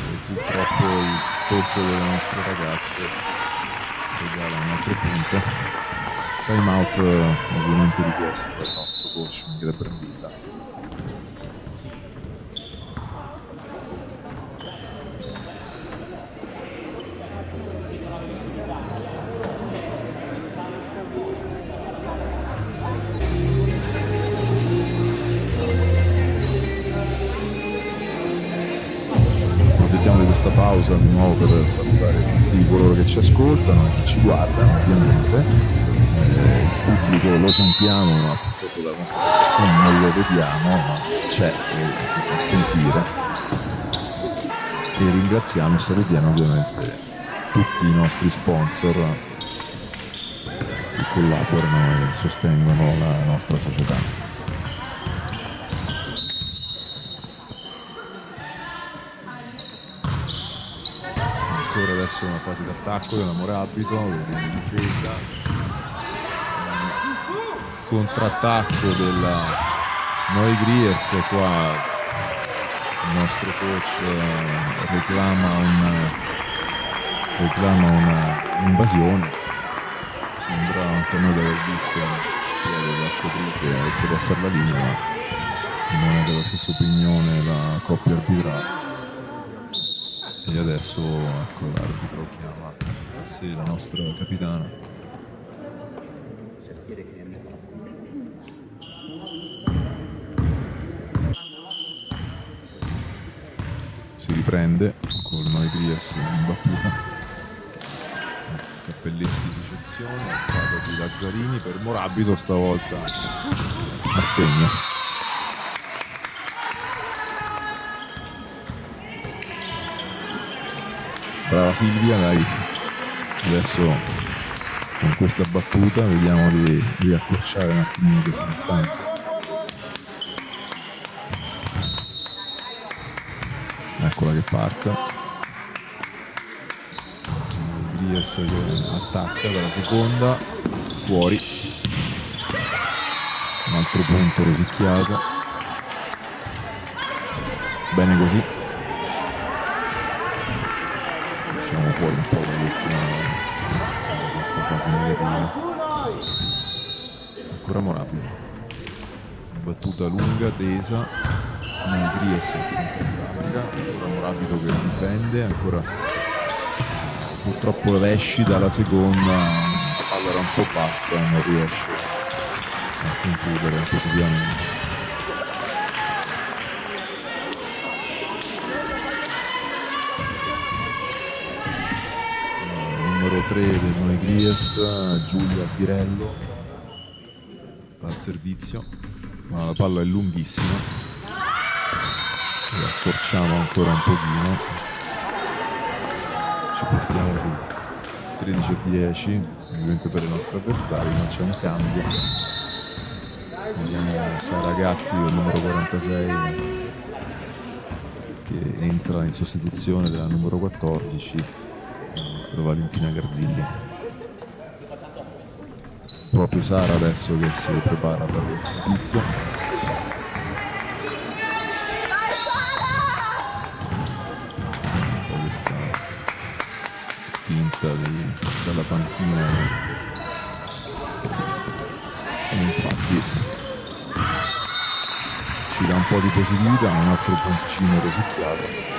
e purtroppo il tocco delle nostre ragazze regala un altro punto. Time out ovviamente richiesto dal nostro coach Michele Brambilla. Approfittiamo di questa pausa di nuovo per salutare tutti coloro che ci ascoltano e che ci guardano, ovviamente. Il pubblico lo sentiamo, ma purtroppo dalla nostra posizione non lo vediamo, ma c'è e si può sentire. E ringraziamo e salutiamo ovviamente tutti i nostri sponsor che collaborano e sostengono la nostra società. Ancora adesso una fase d'attacco della Morabito, vediamo in difesa, contrattacco della Noigries, e qua il nostro coach reclama un'invasione. Sembra anche a noi di aver visto piede versatrice e oltrepassare la linea, ma non è della stessa opinione la coppia arbitrale. E adesso ecco l'arbitro chiama a sé la nostra capitana. Si riprende con Noigries in battuta. Cappelletti di ricezione, alzata di Lazzarini per Morabito, stavolta a segno. Brava Silvia, dai. Adesso con questa battuta vediamo di accorciare un attimino questa distanza. Eccola che parte. Gries che attacca dalla seconda, fuori. Un altro punto rosicchiato. Bene così. Usciamo fuori un po' da questa fase negativa. Ancora Morabito. Battuta lunga, tesa. Gries contrattacca. Ancora Morabito che difende. Ancora purtroppo Vesci dalla seconda. La palla era un po' bassa e non riesce a concludere positivamente. Numero 3 del Noi Gries, Giulia Pirello al servizio, ma la palla è lunghissima e accorciamo ancora un pochino, ci portiamo su 13-10 ovviamente per i nostri avversari, ma c'è un cambio. Vediamo Sara Gatti, il numero 46, che entra in sostituzione della numero 14, la nostra Valentina Garziglia. Proprio Sara adesso che si prepara per il servizio. Poi questa spinta dalla panchina, e infatti ci dà un po' di positività, un altro puntino rosicchiato.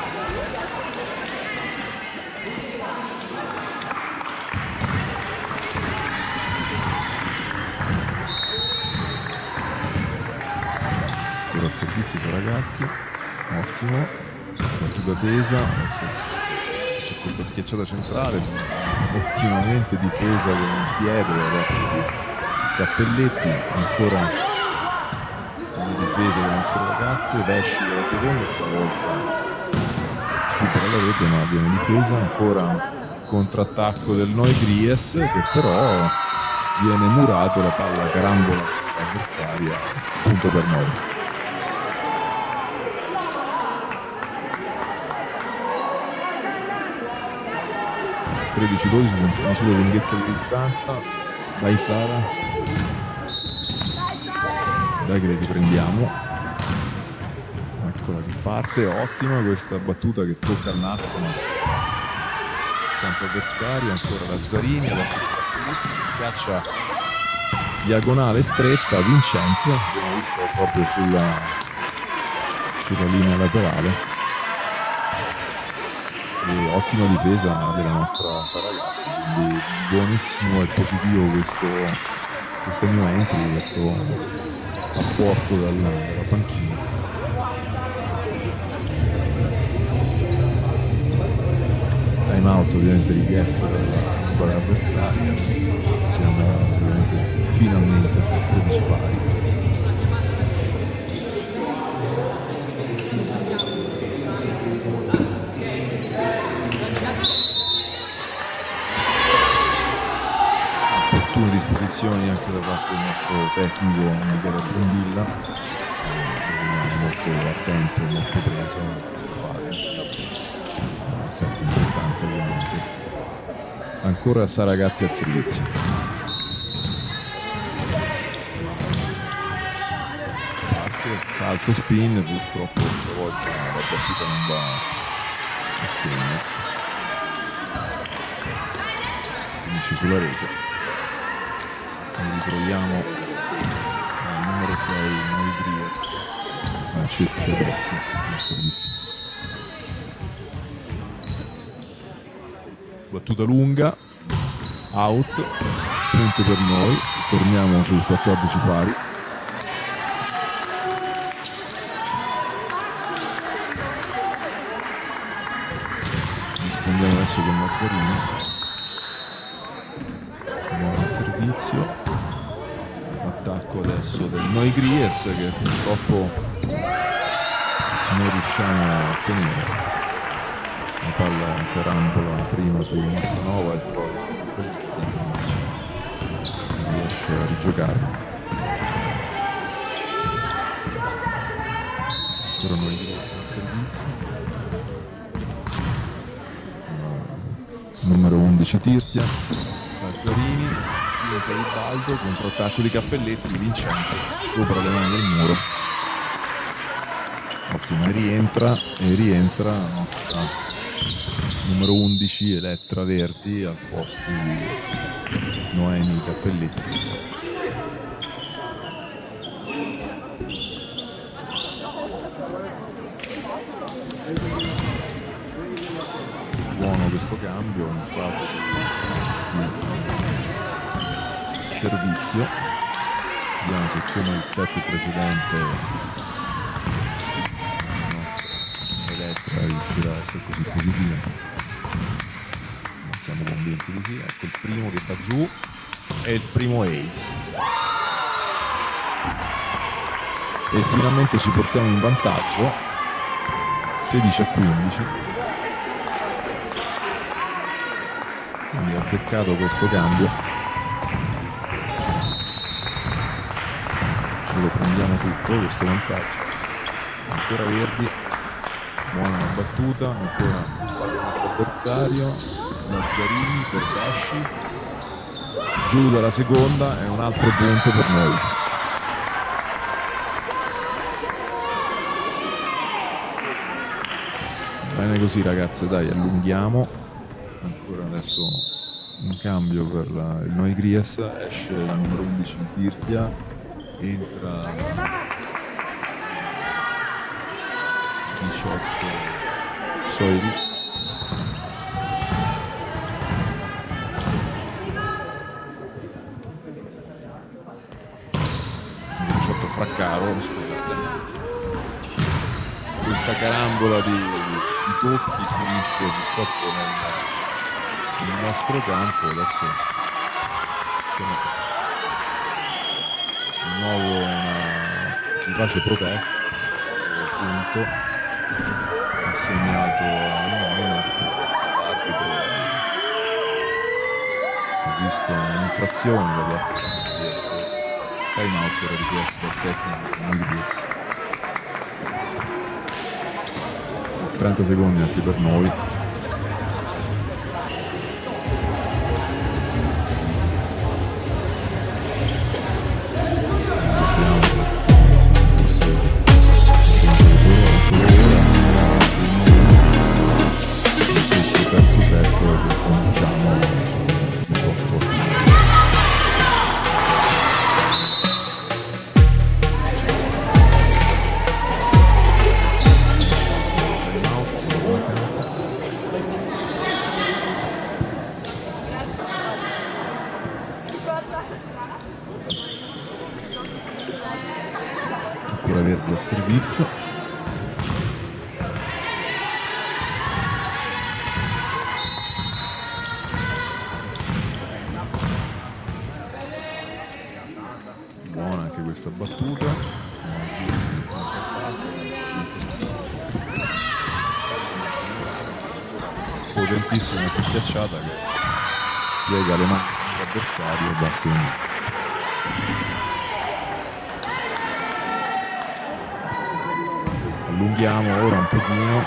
Al servizio Saragatti, ottimo, battuta tesa, adesso c'è questa schiacciata centrale ottimamente difesa con un piede da parte di Cappelletti, ancora una difesa delle nostre ragazze, Vesci dalla seconda, stavolta supera la rete ma viene difesa, ancora contrattacco del Noi Gries che però viene murato, la palla carambola l'avversaria, punto per 9. 13-12 con una sola lunghezza di distanza. Dai Sara, dai che le riprendiamo. Eccola che parte, ottima questa battuta che tocca al nastro ma campo avversario, ancora Lazzarini, adesso schiaccia diagonale stretta, vincente, abbiamo visto proprio sulla linea laterale. E ottima difesa della nostra Sara Gatti, quindi buonissimo e positivo questo new entry, questo apporto dalla panchina. Time out ovviamente richiesto dalla squadra avversaria, siamo ovviamente finalmente a 13 pari. Disposizioni anche da parte del nostro tecnico Michele Brundilla, molto attento, molto preso in questa fase, sempre importante ovviamente. Ancora Sara Gatti al servizio. Salto spin, purtroppo stavolta la battuta non va a segno, finisce sulla rete. Ritroviamo il numero 6 Noi Gries, Francesca Dessi al servizio. Battuta lunga, out, punto per noi, torniamo sul 14 pari. Rispondiamo adesso con Lazzarini. servizio. Attacco adesso del Noi Gries che purtroppo non riusciamo a tenere. La palla carambola prima su Massanova e poi non riesce a rigiocare. Però Noi Gries al servizio. Numero 11 Tirtia, Lazzarini, finta di Baldo, controattacco di Cappelletti, vincente sopra le mani del muro. Ottimo, e rientra la nostra numero 11 Elettra Verdi al posto di Noemi Cappelletti. Buono questo cambio in fase di servizio. Vediamo se come il set precedente la nostra Elettra riuscirà a essere così positiva. Ma siamo convinti di sì. Ecco il primo che va giù è il primo ace. E finalmente ci portiamo in vantaggio 16-15. Quindi ha azzeccato questo cambio, ce lo prendiamo tutto questo vantaggio. Ancora Verdi, buona battuta, ancora pallone avversario, Lazzarini per Dasci, giù dalla seconda, è un altro punto per noi. Bene così ragazze, dai, allunghiamo. Ancora adesso un cambio per il Noi Gries, esce la numero 11 Tirtia, entra 18 Soiri, Fraccaro, scusate. Questa carambola di tocchi finisce purtroppo nel nostro campo. Adesso c'è di nuovo una vivace protesta, punto assegnato a noi, l'arbitro ha visto un'infrazione da parte di essere time out era richiesto dal tecnico di DS. 30 secondi anche per noi. Terzo set che cominciamo ancora Verdi al servizio. Buona anche questa battuta, potentissima questa schiacciata che piega le mani dell'avversario e va a segno. Allunghiamo ora un pochino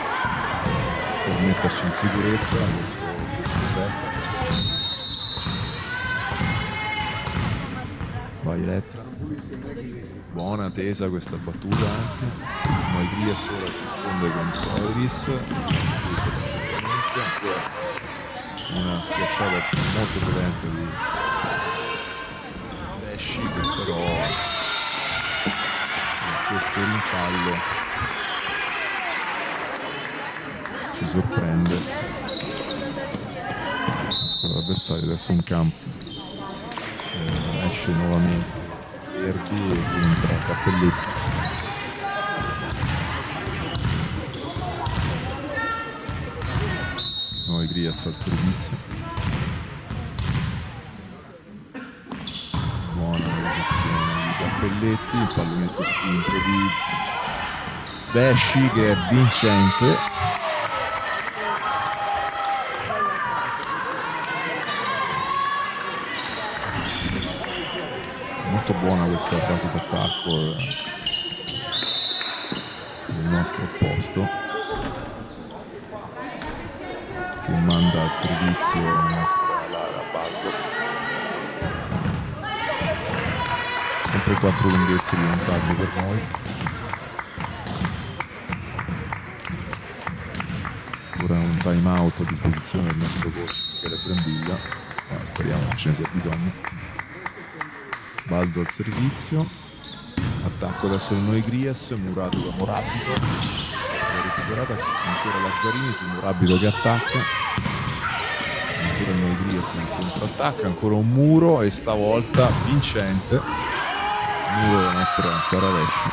per metterci in sicurezza questo set. Vai Elettra, buona tesa questa battuta anche. Noi Gries ora risponde con Soiris, ancora una schiacciata molto potente di Pesci che però questo rimpallo ci sorprende. L'avversario adesso in campo esce nuovamente Verdi e entra Cappelletti. Noi Gries al servizio. posizione di Cappelletti, il pallonetto spinto di Vesci che è vincente. Molto buona questa fase d'attacco del nostro opposto, che manda al servizio la nostra Lara Baldo. Sempre 4 lunghezze di vantaggio per noi. Ora un time out a disposizione del nostro coach Michele Brambilla, ma speriamo non ce ne sia bisogno. Baldo al servizio, attacco adesso il Noi Gries, Murato da Morabito, recuperata ancora Lazzarini su Morabito che attacca, ancora il Noi Gries in contrattacca, ancora un muro e stavolta vincente il muro della nostra Sara Vesci.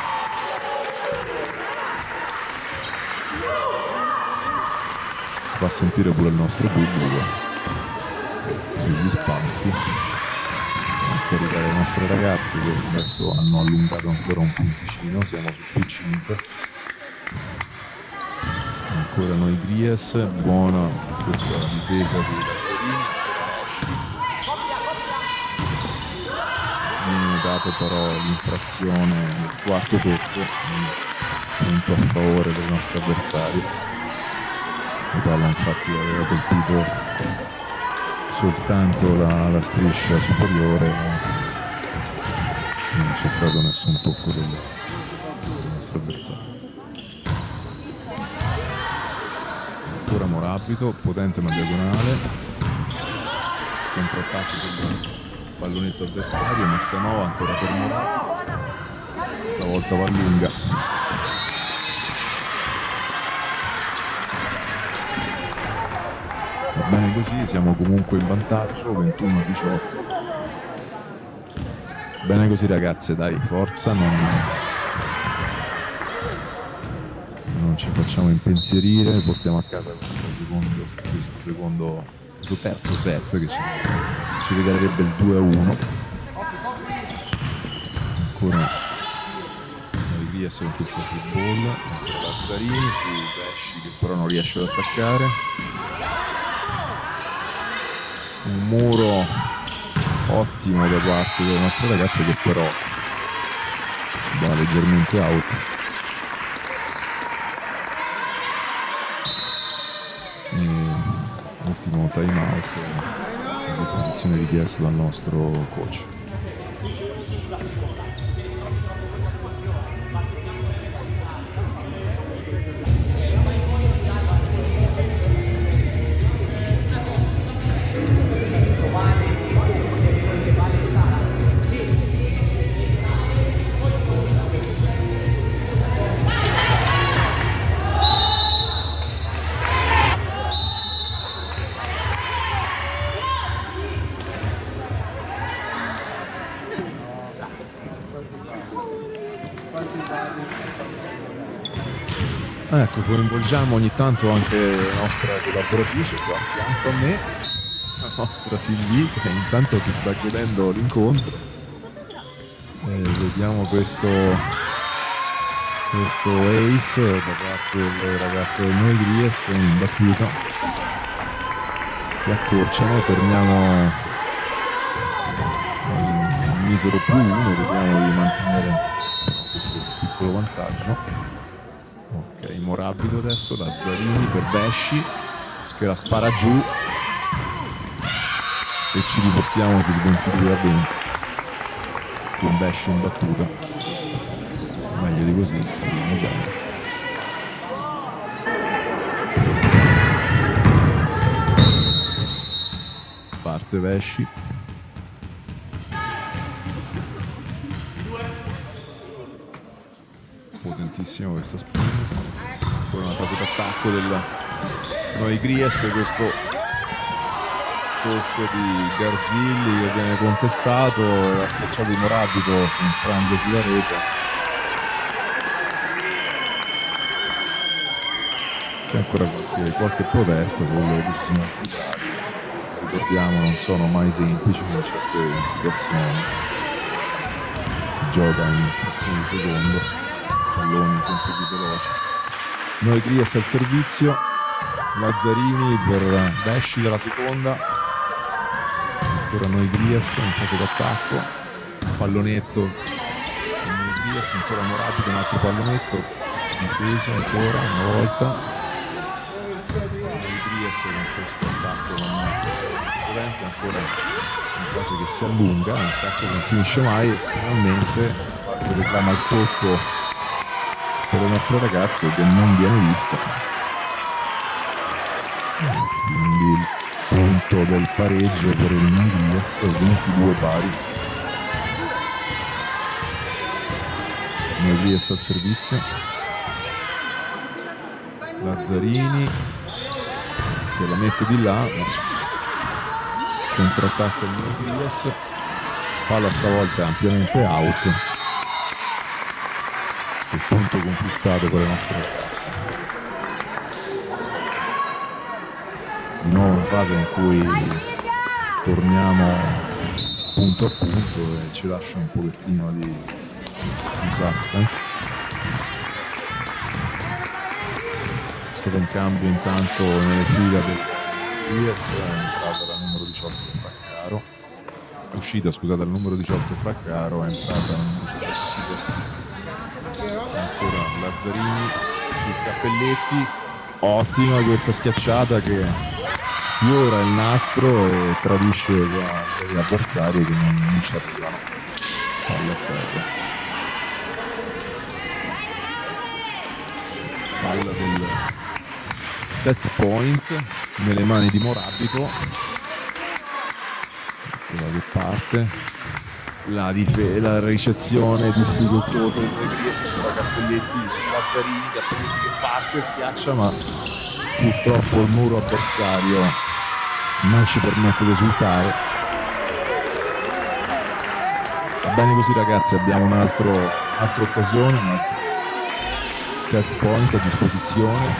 Si fa sentire pure il nostro pubblico sugli spalti a caricare le nostre ragazze che adesso hanno allungato ancora un punticino, siamo su più 5. Ancora Noi Gries, buona questa difesa di Lazzarini, viene dato però l'infrazione nel quarto tocco, punto a favore del nostro avversario. La palla infatti aveva colpito soltanto la striscia superiore, non c'è stato nessun tocco del nostro avversario. Ancora Morabito, potente ma diagonale, contrattacco del pallonetto avversario, Massanova ancora per Morabito, stavolta va lunga. Va bene così, siamo comunque in vantaggio, 21-18. Bene così ragazze, dai, forza, non ci facciamo impensierire, portiamo a casa questo terzo set che ci regalerebbe il 2-1. Ancora Noi Gries con questo free ball, ancora Lazzarini su Vesci che però non riesce ad attaccare. Un muro ottimo da parte delle nostre ragazze che però va leggermente out. Ultimo time out a disposizione richiesto dal nostro coach. Ecco, coinvolgiamo ogni tanto anche la nostra collaboratrice qua a fianco a me, la nostra Silvi, che intanto si sta godendo l'incontro. Vediamo questo ace da parte delle ragazze del Noi Gries in battuta che accorciano, torniamo al misero +1, vediamo di mantenere questo piccolo vantaggio. Ok, Morabito adesso, Lazzarini per Vesci che la spara giù e ci riportiamo sul 22-20 con Vesci in battuta. Meglio di così, speriamo bene. Parte Vesci. Potentissima questa spinta, ancora una fase d'attacco del Noi Gries, questo tocco di Garzilli che viene contestato e ha scacciato di Morabito entrando sulla rete. C'è ancora qualche protesta su quello che ci sono applicati, ricordiamo non sono mai semplici in certe situazioni. gioca in frazioni di secondo, palloni sempre più veloci. Noi Grias al servizio, Lazzarini per Vesci dalla seconda, ancora Noi Grias in fase d'attacco, pallonetto Noi Grias, ancora Morabi con un altro pallonetto, difeso ancora una volta, Noi Grias con questo attacco con Dolente ancora in fase che si allunga, un attacco che non finisce mai, finalmente si reclama il tocco per le nostre ragazze che non viene visto, quindi il punto del pareggio per il Nogrias, 22 pari. Nogrias al servizio, Lazzarini che la mette di là, contrattacco il Nogrias, palla stavolta ampiamente out, il punto conquistato per le nostre ragazze. Di nuovo una fase in cui torniamo punto a punto e ci lascia un pochettino di suspense. C'è stato un cambio intanto nelle fila del Grias, è entrata la numero 18 Fraccaro, uscita scusate al numero 18 Fraccaro, è entrata la numero 17 Silver. Ancora Lazzarini sui Cappelletti, ottima questa schiacciata che sfiora il nastro e tradisce gli avversari che non ci arrivano. Palla a terra, palla del set point nelle mani di Morabito, che parte. La ricezione difficoltosa del Grias, ancora Cappelletti su Lazzarini, Cappelletti che parte, schiaccia, ma purtroppo il muro avversario non ci permette di esultare. Va bene così ragazzi, abbiamo un'altra occasione, un altro set point a disposizione,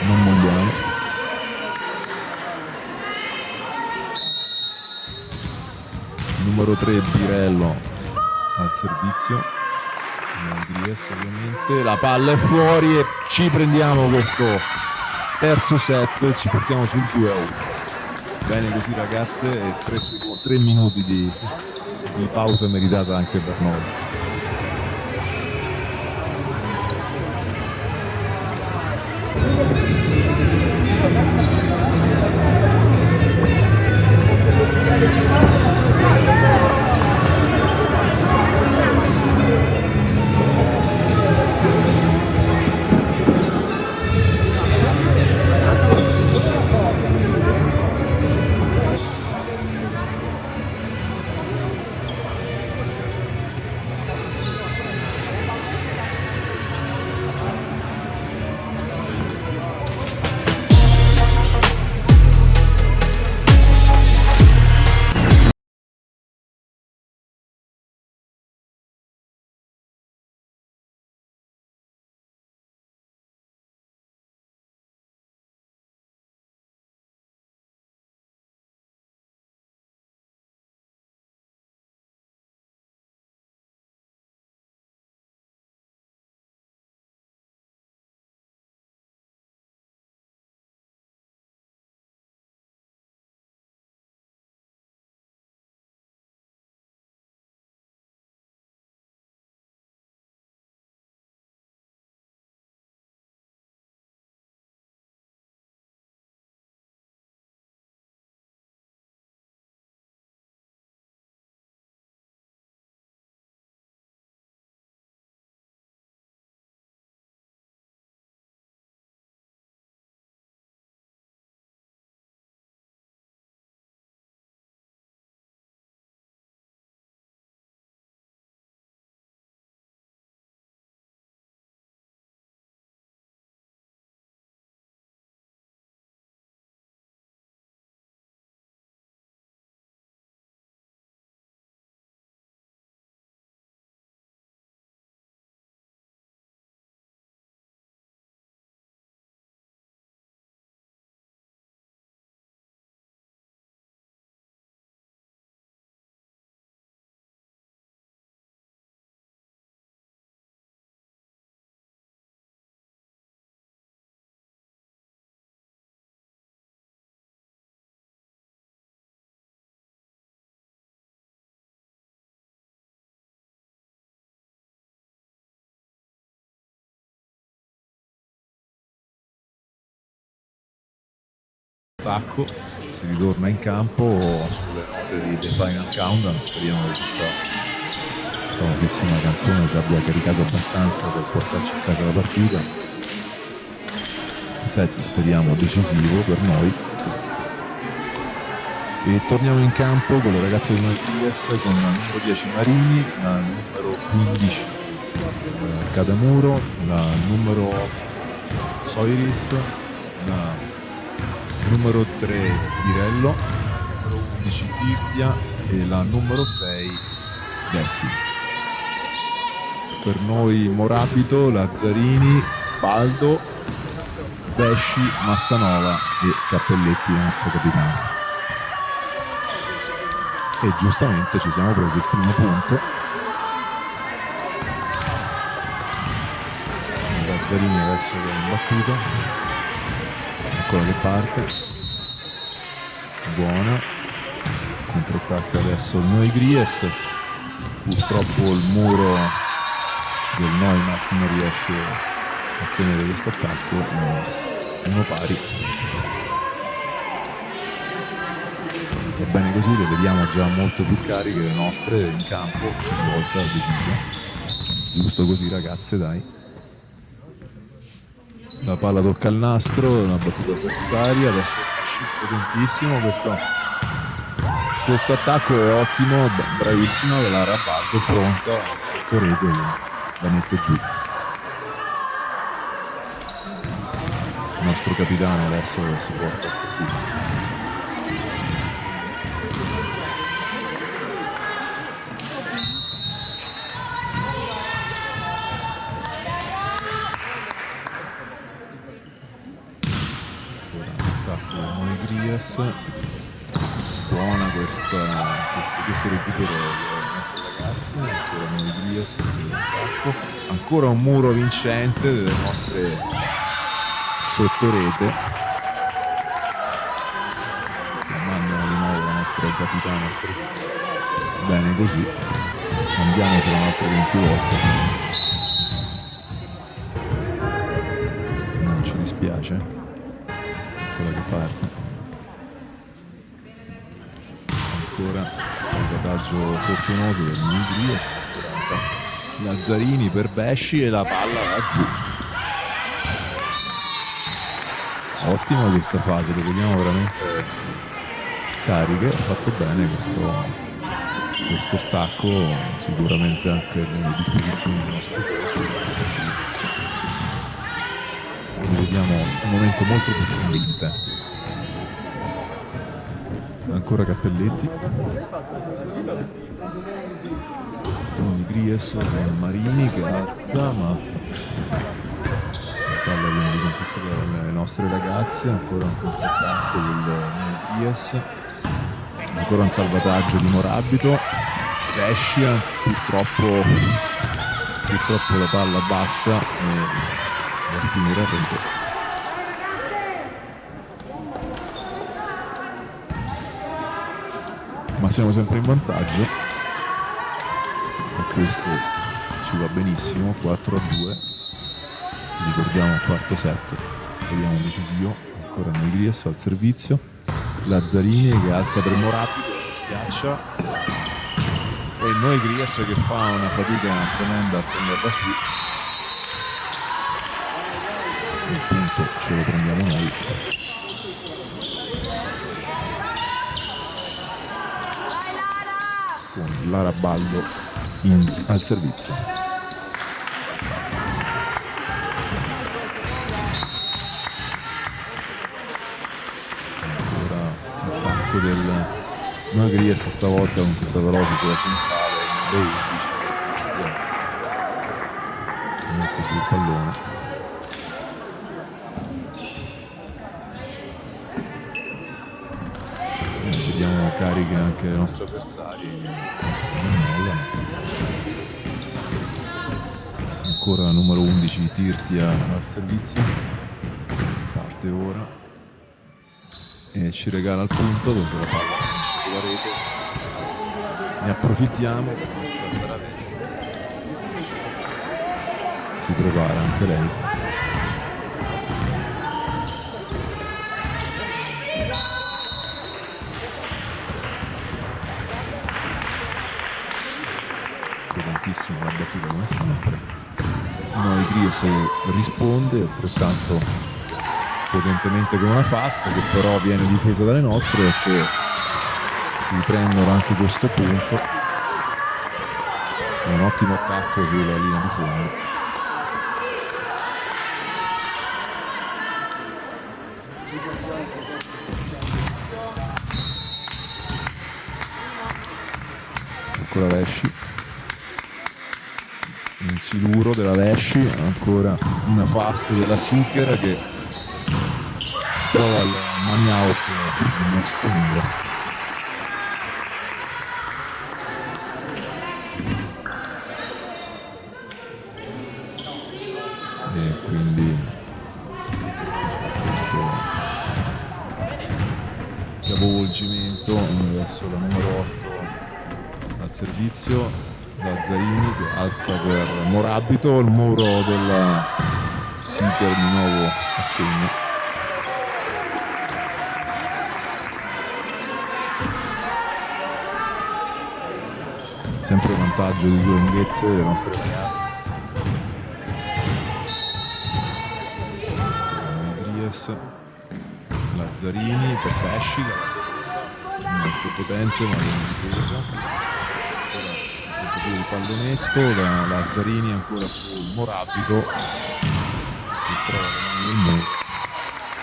non molliamo. Numero 3 Birello al servizio, Grias ovviamente, la palla è fuori e ci prendiamo questo terzo set, ci portiamo sul 2-1. Bene così ragazze, e 3 minuti di pausa meritata anche per noi. attacco, si ritorna in campo sulle note di The Final Countdown. Speriamo che questa famosissima canzone ci abbia caricato abbastanza per portarci a casa la partita. Set, speriamo, decisivo per noi. E torniamo in campo con le ragazze di Noyes, con la numero 10 Marini, la numero 15 Cadamuro, la numero Soiris, la numero 3 Pirello, la numero 11 Tirtia e la numero 6 Dessi. Per noi Morabito, Lazzarini, Baldo, Pesci, Massanova e Cappelletti, il nostro capitano. E giustamente ci siamo presi il primo punto. Lazzarini adesso che è imbattuto, ancora che parte, buona, controattacca adesso il Noigries, purtroppo il muro del Neumarkt non riesce a tenere questo attacco, uno pari. Va bene così, le vediamo già molto più cariche le nostre in campo, stavolta decisa. Giusto così ragazze, dai. La palla tocca al nastro, una battuta avversaria, adesso è potentissimo questo attacco, è ottimo, bravissima la Rabaldo, pronta, correte, la mette giù. Il nostro capitano adesso si porta al servizio. Buona questo recupero delle nostre ragazze, ancora Noigries, ancora un muro vincente delle nostre sottorete, mandano di nuovo la nostra capitana al servizio. Bene così, andiamocela un'altra 20 volte, non ci dispiace, ancora che parte. Ancora salvataggio fortunoso del Noigries, Lazzarini per Pesci e la palla va giù. Ottima questa fase, le vediamo veramente cariche, ha fatto bene questo stacco, sicuramente anche nelle disposizioni del nostro coach. Quindi vediamo un momento molto più convincente. Ancora Cappelletti, Noigries con Marini che alza, ma la palla viene riconquistata dalle nostre ragazze, ancora un controattacco del Noigries, ancora un salvataggio di Morabito, Pescia, purtroppo la palla bassa e va a finire a rete. Ma siamo sempre in vantaggio e questo ci va benissimo. 4-2, ricordiamo il quarto set, vediamo decisivo, ancora Noigries al servizio, Lazzarini che alza per Morabito, che schiaccia, e Noigries che fa una fatica tremenda a prenderla su. Il punto ce lo prendiamo noi. Con Lara Baldo al servizio. Ancora l'attacco del Noigries stavolta con questa velocità centrale, numero 11, mette giù il pallone. Vediamo cariche anche le nostre avversarie, ancora la numero 11 Tirtia al servizio, parte ora e ci regala il punto dopo la palla finisce sulla rete. Ne approfittiamo per questa Saravesh, si prepara anche lei. benissimo la battuta come sempre. Noi Gries risponde altrettanto potentemente con una fast che però viene difesa dalle nostre e che si prendono anche questo punto. È un ottimo attacco sulla linea di fondo. Ancora Vesci, un siluro della Vesci, ancora una fast della Seeker che trova il money out nel nostro muro. E quindi questo capovolgimento verso la numero 8 al servizio da Zarini che alza per Morabito, il muro della Seeker di nuovo assegna. Sempre vantaggio di due lunghezze delle nostre ragazze. Gries, Lazzarini per Pesci, molto potente ma viene difesa. Il pallonetto da Lazzarini ancora sul Morabito che trova nel muro,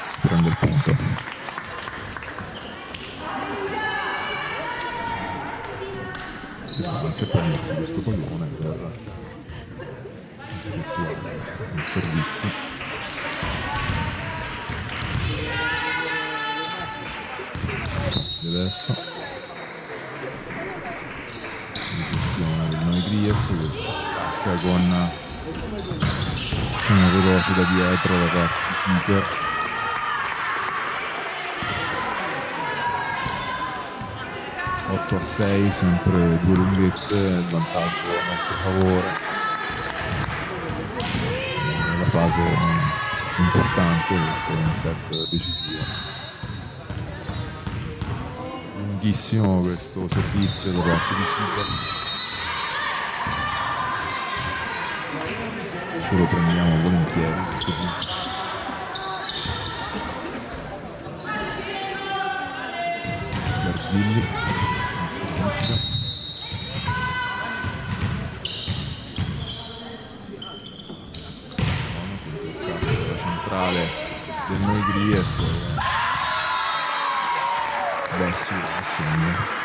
si prende il punto. Bisogna anche prendersi questo pallone per effettuare il servizio. Adesso del Noi Gries che attacca con una veloce da dietro da parte di Seeker. Otto a 6, sempre due lunghezze, il vantaggio a nostro favore nella fase importante. Questo è un set decisivo. Lunghissimo questo servizio da parte di Seeker. Ce lo prendiamo volentieri questo punto. Garzilli al servizio. La centrale del Noi Gries. Beh sì, assegna.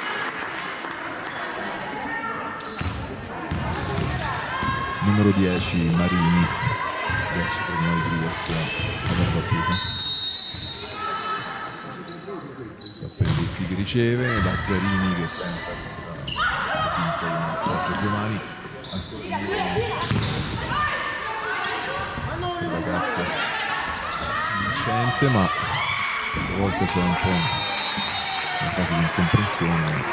Numero 10 Marini, adesso per Noi Gries alla battuta. Cappelletti che riceve, Lazzarini che tenta questa finta di Giorgio Giovanni, ancora questa ragazza vincente, ma a volte c'è un po' una fase di incomprensione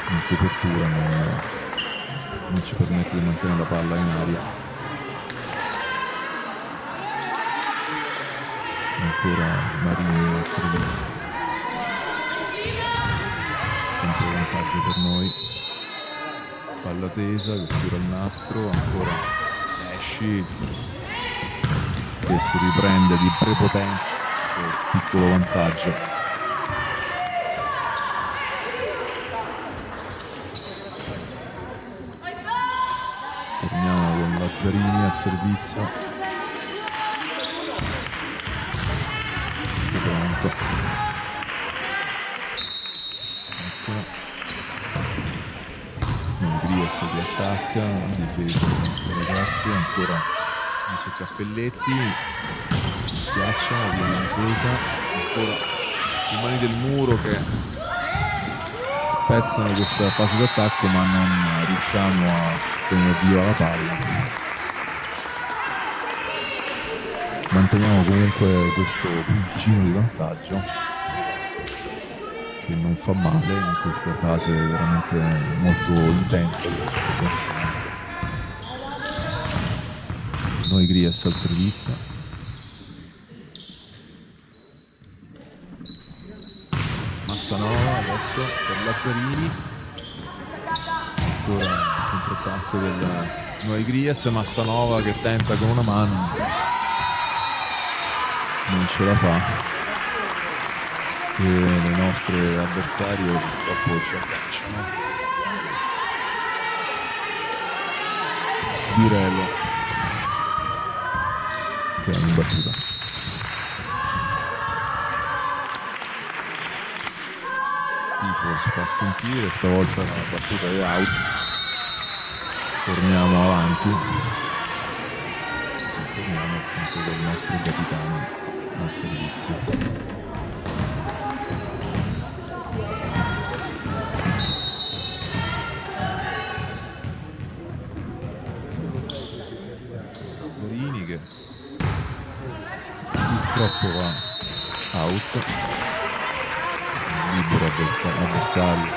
in copertura, non ci permette di mantenere la palla in aria. Ancora Marini al servizio, sempre un vantaggio per noi. Palla tesa che sfiora il nastro, ancora Pesci che si riprende di prepotenza questo piccolo vantaggio. Torniamo con Lazzarini al servizio. Pronto. Ecco. Gries che attacca, difesa dei nostri ragazzi, ancora su Cappelletti, schiacciano, viene difesa, ancora le mani del muro che spezzano questa fase d'attacco ma non riusciamo a tenere viva la palla. Manteniamo comunque questo punticino di vantaggio che non fa male in questa fase veramente molto intensa. Noi Gries al servizio. Massanova adesso per Lazzarini. ancora il controattacco del Noy Gries, Massanova che tenta con una mano, non ce la fa, e le nostre avversarie purtroppo ci agganciano. Birello che è in battuta. Tifo si fa sentire, stavolta la battuta è out. Torniamo avanti e torniamo appunto con il nostro capitano al servizio. Lazzarini che purtroppo va out, libero avversario,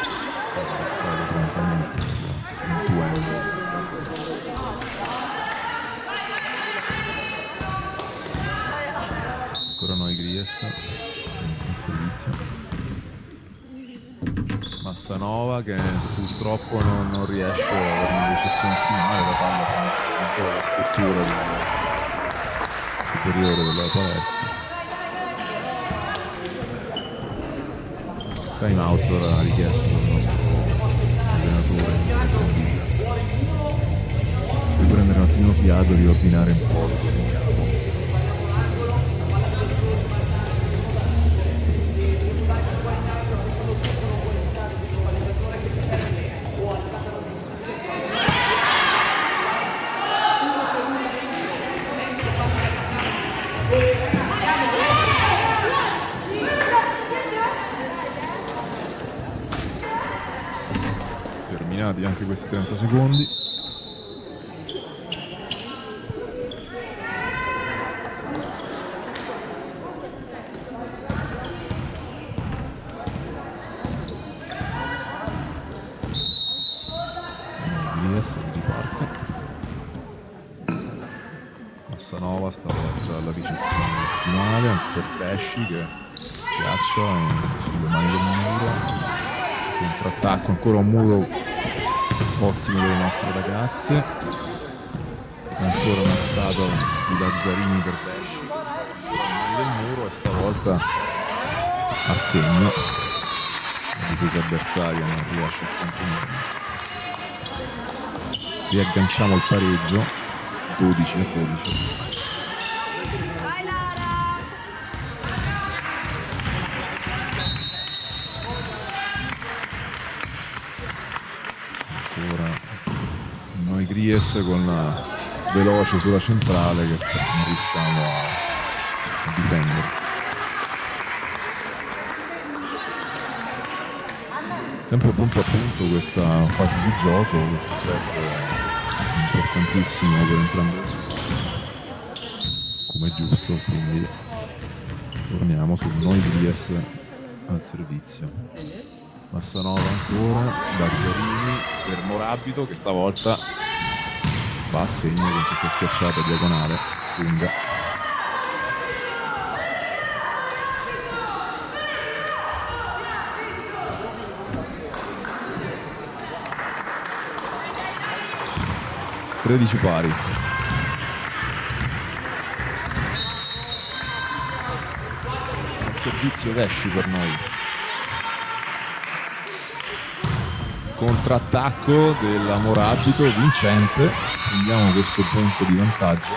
si è passato prontamente intuendo. Ancora Noy Gries al servizio. Massanova che purtroppo non riesce ad avere una ricezione ottimale, la palla finisce anche la struttura superiore della palestra. Time out ora richiesto dal nostro allenatore per prendere un attimo fiato, riordinare un po' il campo. Terminati anche questi 30 secondi. Gries riparte. Massanova stavolta alla ricezione ottimale per Pesci che schiaccia sulle mani del muro. Contrattacco, ancora un muro ottimo delle nostre ragazze, ancora un'alzata di Lazzarini per Pesci del muro e stavolta a segno. La difesa avversaria non riesce a contenere. Riagganciamo il pareggio 12-12. Noy Gries con veloce sulla centrale che non riusciamo a difendere. Sempre punto a punto questa fase di gioco, questo set è importantissimo per entrambe le squadre, come è giusto, quindi torniamo su Noy Gries al servizio. Massanova ancora, Lazzarini per Morabito che stavolta va a segno con questa schiacciata diagonale lunga. (13 pari). Il servizio Vesci per noi. Contrattacco della Morabito vincente, prendiamo questo punto di vantaggio.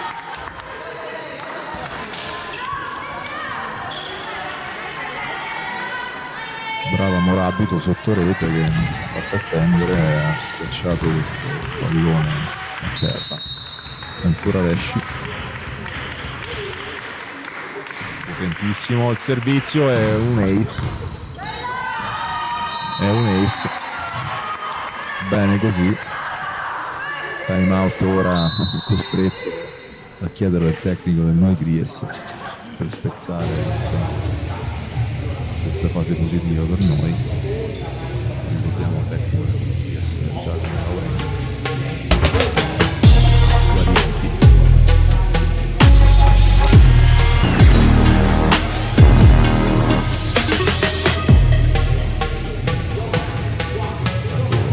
Brava Morabito sotto rete che non si è fatta attendere, ha schiacciato questo pallone a terra. Ancora Vesci, potentissimo il servizio, è un ace, bene così. Time out ora costretto a chiedere al tecnico del Noy Gries per spezzare questa fase positiva per noi. Ricordiamo il tecnico del Noy Gries, Giacomo Laurenti.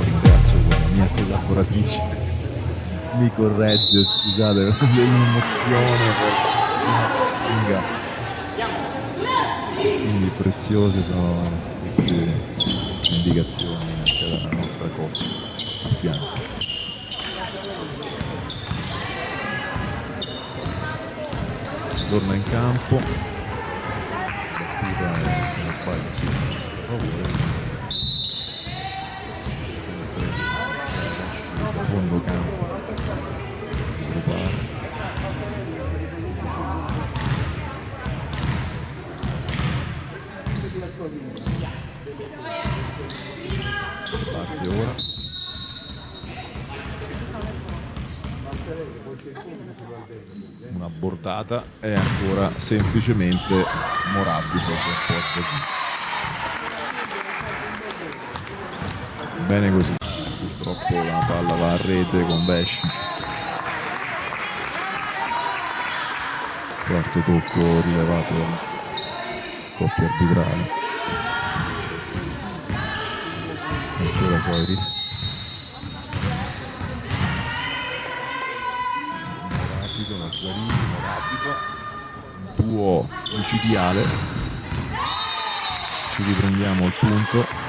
Ringrazio corregge, scusate, l'emozione per quindi preziose sono queste indicazioni anche dalla nostra coach a fianco. Torna in campo, battuta e se non sbaglio sì, a favore. Fondo campo si prepara, parte ora, una bordata e ancora semplicemente Morabito che appoggia giù. Bene così. Purtroppo la palla va a rete con Besh. Quarto tocco rilevato dalla coppia arbitrale. Ancora Soiris. Rapido, Lazzarini, rapido. Un duo micidiale. Ci riprendiamo il punto.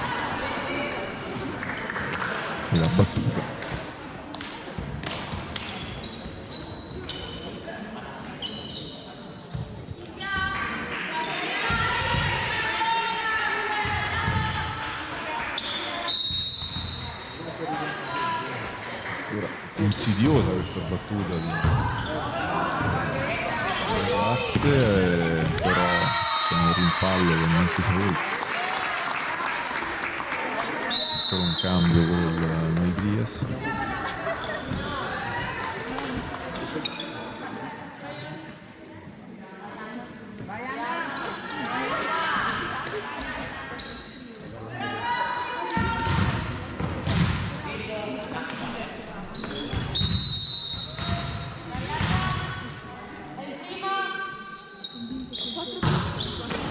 E la battuta ora insidiosa questa battuta di ragazze, però sono rimpallo che non ci sono. Ancora un cambio con Noigries.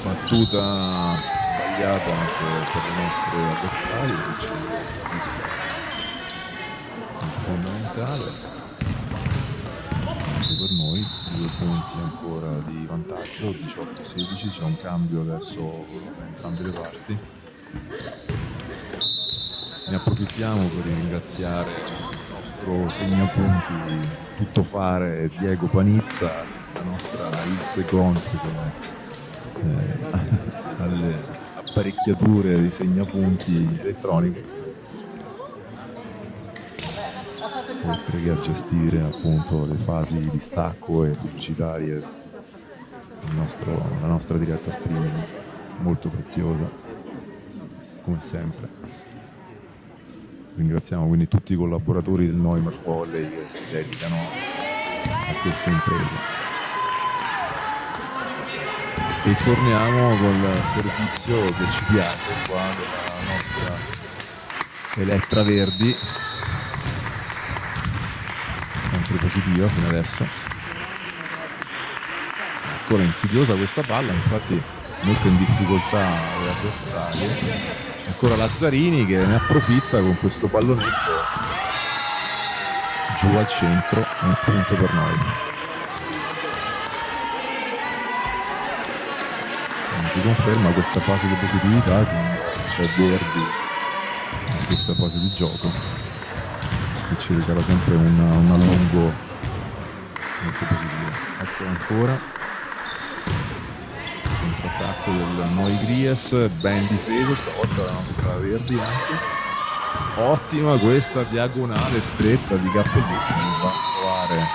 Battuta sbagliata anche per le nostre avversarie, che ci è fondamentale anche per noi. 2 punti ancora di vantaggio, 18-16, c'è un cambio adesso da entrambe le parti. Ne approfittiamo per ringraziare il nostro segnapunti tuttofare Diego Panizza, la nostra Ilse Gont alle apparecchiature di segnapunti elettroniche, oltre che a gestire appunto le fasi di stacco e pubblicitarie, la nostra diretta streaming molto preziosa come sempre. Ringraziamo quindi tutti i collaboratori del Neumarkt Volley che si dedicano a queste imprese. E torniamo col servizio che ci piace qua della nostra Elettra Verdi, sempre positiva fino adesso. Ancora insidiosa questa palla, infatti mette in difficoltà le avversarie. Ancora Lazzarini che ne approfitta con questo pallonetto giù al centro, è un punto per noi. Si conferma questa fase di positività, quindi c'è Verdi in questa fase di gioco che ci regala sempre una lungo molto positiva. Ecco ancora contrattacco del Noigries, ben difeso stavolta la nostra Verdi anche. Ottima questa diagonale stretta di Cappelletti che va a trovare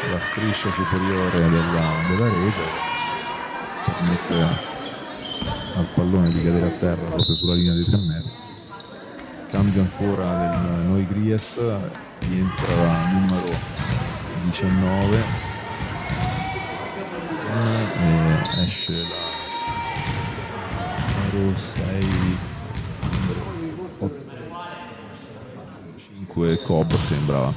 la striscia superiore della rete, permette al pallone di cadere a terra proprio sulla linea dei 3 metri. Cambio ancora del Noigries, rientra numero 19 e esce la numero 6, numero 8, 5 Cobb sembrava.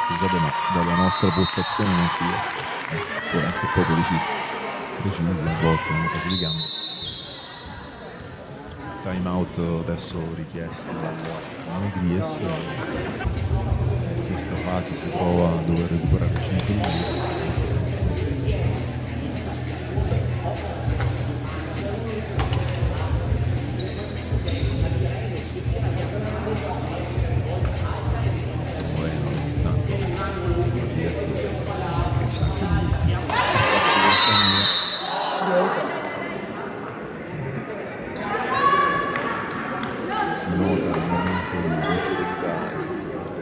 Scusate, ma dalla nostra postazione non si riesce può essere proprio precisi a volte nelle fasi di gambe. Time out adesso richiesto dal Gries in questa fase si trova a dover recuperare 5 minuti. Si nota il momento di serenità e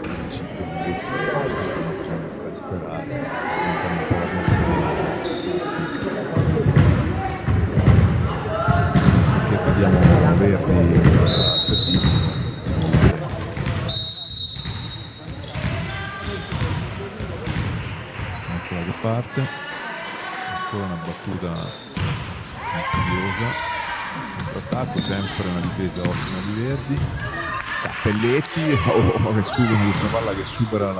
caratteristici di lunghezza che stanno facendo per sperare, aumentano un po' la tensione finché vediamo Verdi al servizio. Eccola che parte, ancora una battuta insidiosa. Contrattacco, sempre una difesa ottima di Verdi. Cappelletti che supera questa palla che supera il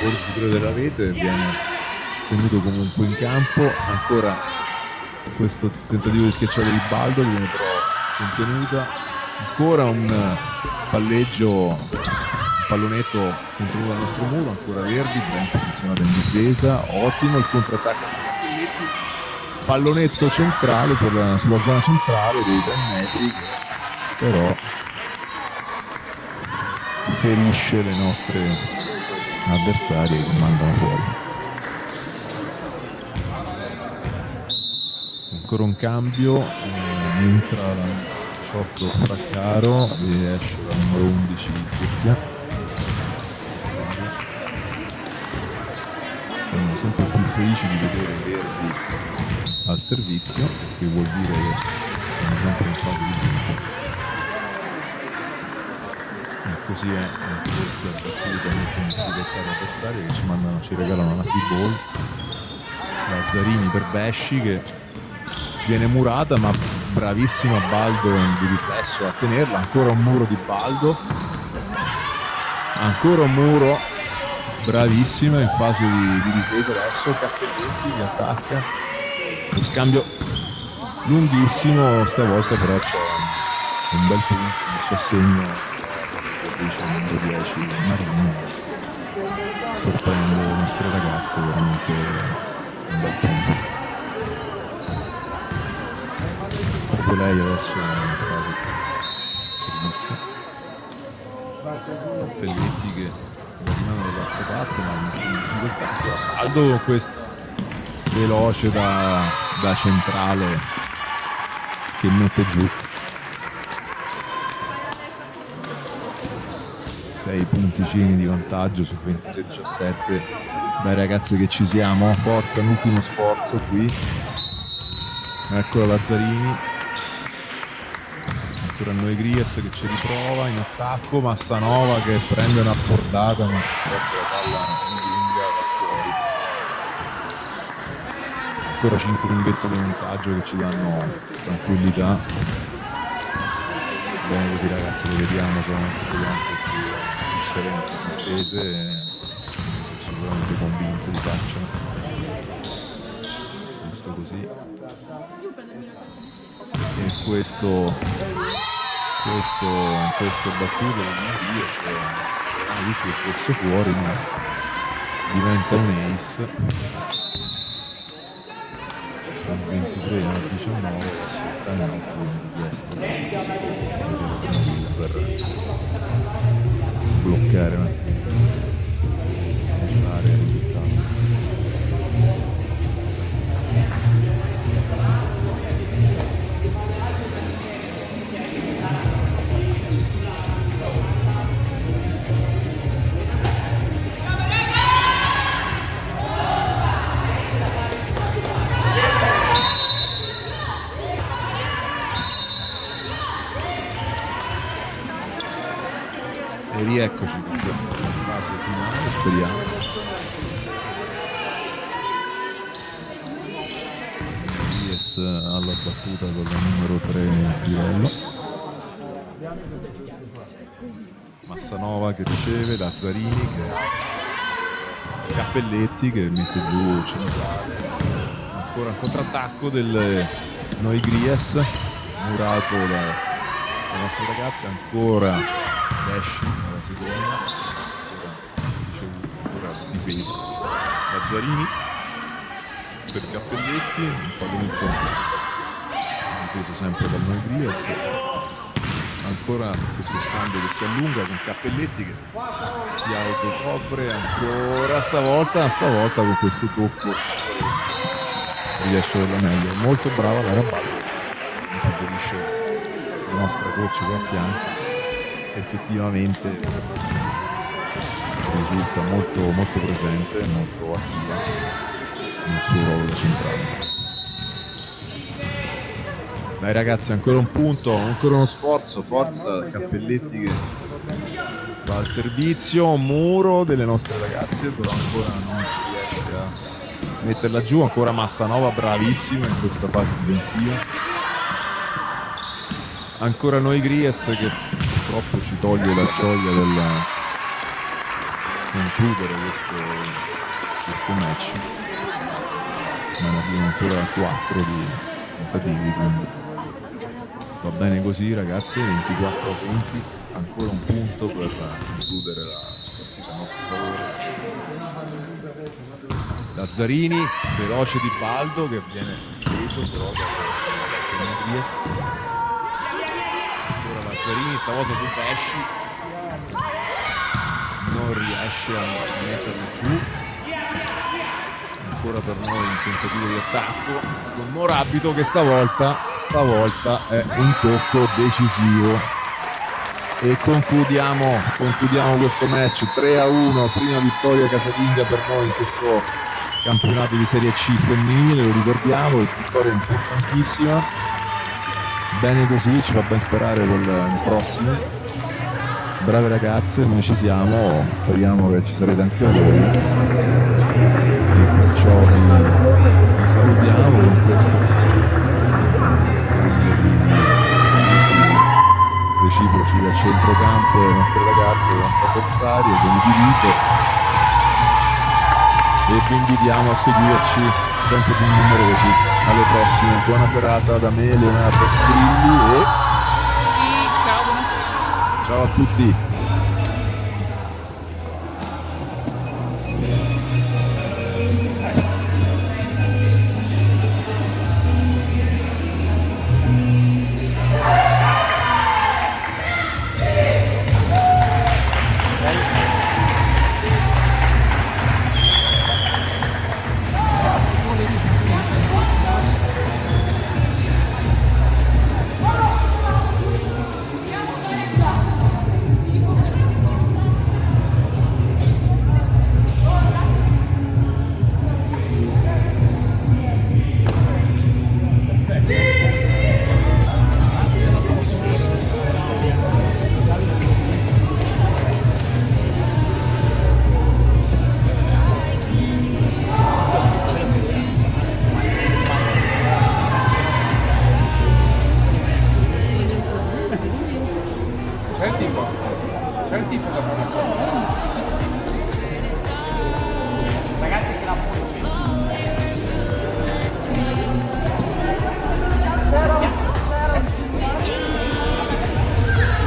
bordo superiore della rete, viene tenuto comunque in campo. Ancora questo tentativo di schiacciare il Baldo che viene però contenuta. Ancora un palleggio, un pallonetto contenuto dal nostro muro. Ancora Verdi ben posizionato in difesa, ottimo il contrattacco di Cappelletti. Pallonetto centrale sulla zona centrale dei 3 metri, però ferisce le nostre avversarie che mandano fuori. Ancora un cambio, entra la 18 Fraccaro e esce la numero 11 Turchia. Siamo sempre più felici di vedere Verdi al servizio, che vuol dire che siamo sempre in fase di punto. E così è anche questa battuta molto in difficoltà l'avversario che ci regalano una free ball. Lazzarini per Besci che viene murata, ma bravissimo Baldo di riflesso a tenerla. Ancora un muro di Baldo, ancora un muro, bravissimo in fase di difesa. Adesso Cappelletti che attacca, lo scambio lunghissimo, stavolta però c'è un bel punto di sostegno il numero 10 Marino, sorprende le nostre ragazze, veramente un bel punto. Proprio lei adesso è in fase di servizio. Cappelletti che rimangono dall'altra parte, ma in difficoltà. Aldo con questo veloce da centrale che mette giù. 6 punticini di vantaggio su 23-17. Dai ragazzi che ci siamo, forza, un ultimo sforzo qui. Eccola Lazzarini, ancora Noe Gries che ci riprova in attacco, Massanova che prende una bordata ma purtroppo la palla lunga va fuori. Ancora 5 lunghezze di vantaggio che ci danno tranquillità. Bene così ragazzi, lo vediamo con anche più serene, più distese e sicuramente convinte di faccia. Giusto così. E questo battuto di Diaz che fosse fuori, ma diventa un ace con 23 a 19, assolutamente di essere per bloccare un attimo lasciare il risultato. E rieccoci con questa fase finale, speriamo. Diaz alla battuta con la numero 3 Pirello. Massanova che riceve, Lazzarini che alza, Cappelletti che mette giù centrale. Ancora un contrattacco del Noe Gries, murato dai nostri ragazzi, ancora Pesci alla seconda, ancora difesa Lazzarini per Cappelletti, un pallone difeso sempre dal Noi Grias. Ancora questo scambio che si allunga con Cappelletti che si autocopre ancora, stavolta con questo tocco riesce alla meglio. Molto brava la Raballo, mi suggerisce la nostra coach qua a fianco, effettivamente risulta molto presente, molto attiva nel suo ruolo da centrale. Dai ragazzi, ancora un punto, ancora uno sforzo, forza Cappelletti che va al servizio, muro delle nostre ragazze, però ancora non si riesce a metterla giù. Ancora Massanova bravissima in questa parte difensiva. Ancora Noi Grias che purtroppo ci toglie la gioia del concludere questo match, ma ne abbiamo ancora 4 di tentativi, quindi va bene così ragazzi. 24 punti, ancora un punto per concludere la partita a nostro favore. Lazzarini, veloce di Baldo che viene preso però da Grias. Ancora Lazzarini, stavolta su Pesci, non riesce a metterlo giù. Ancora per noi un tentativo di attacco con Morabito che stavolta è un tocco decisivo e concludiamo questo match 3-1, prima vittoria casalinga per noi in questo campionato di Serie C femminile, lo ricordiamo, vittoria importantissima. Bene così, ci fa ben sperare per le prossime. Brave ragazze, noi ci siamo, speriamo che ci sarete anche voi. Perciò vi salutiamo con questo scambio di reciproci al centrocampo le nostre ragazze, le nostre avversarie, condivide e vi invitiamo a seguirci sempre più numerosi. Alle prossime, buona serata da me, Leonardo Grilli, e Ciao, buonasera. ciao a tutti.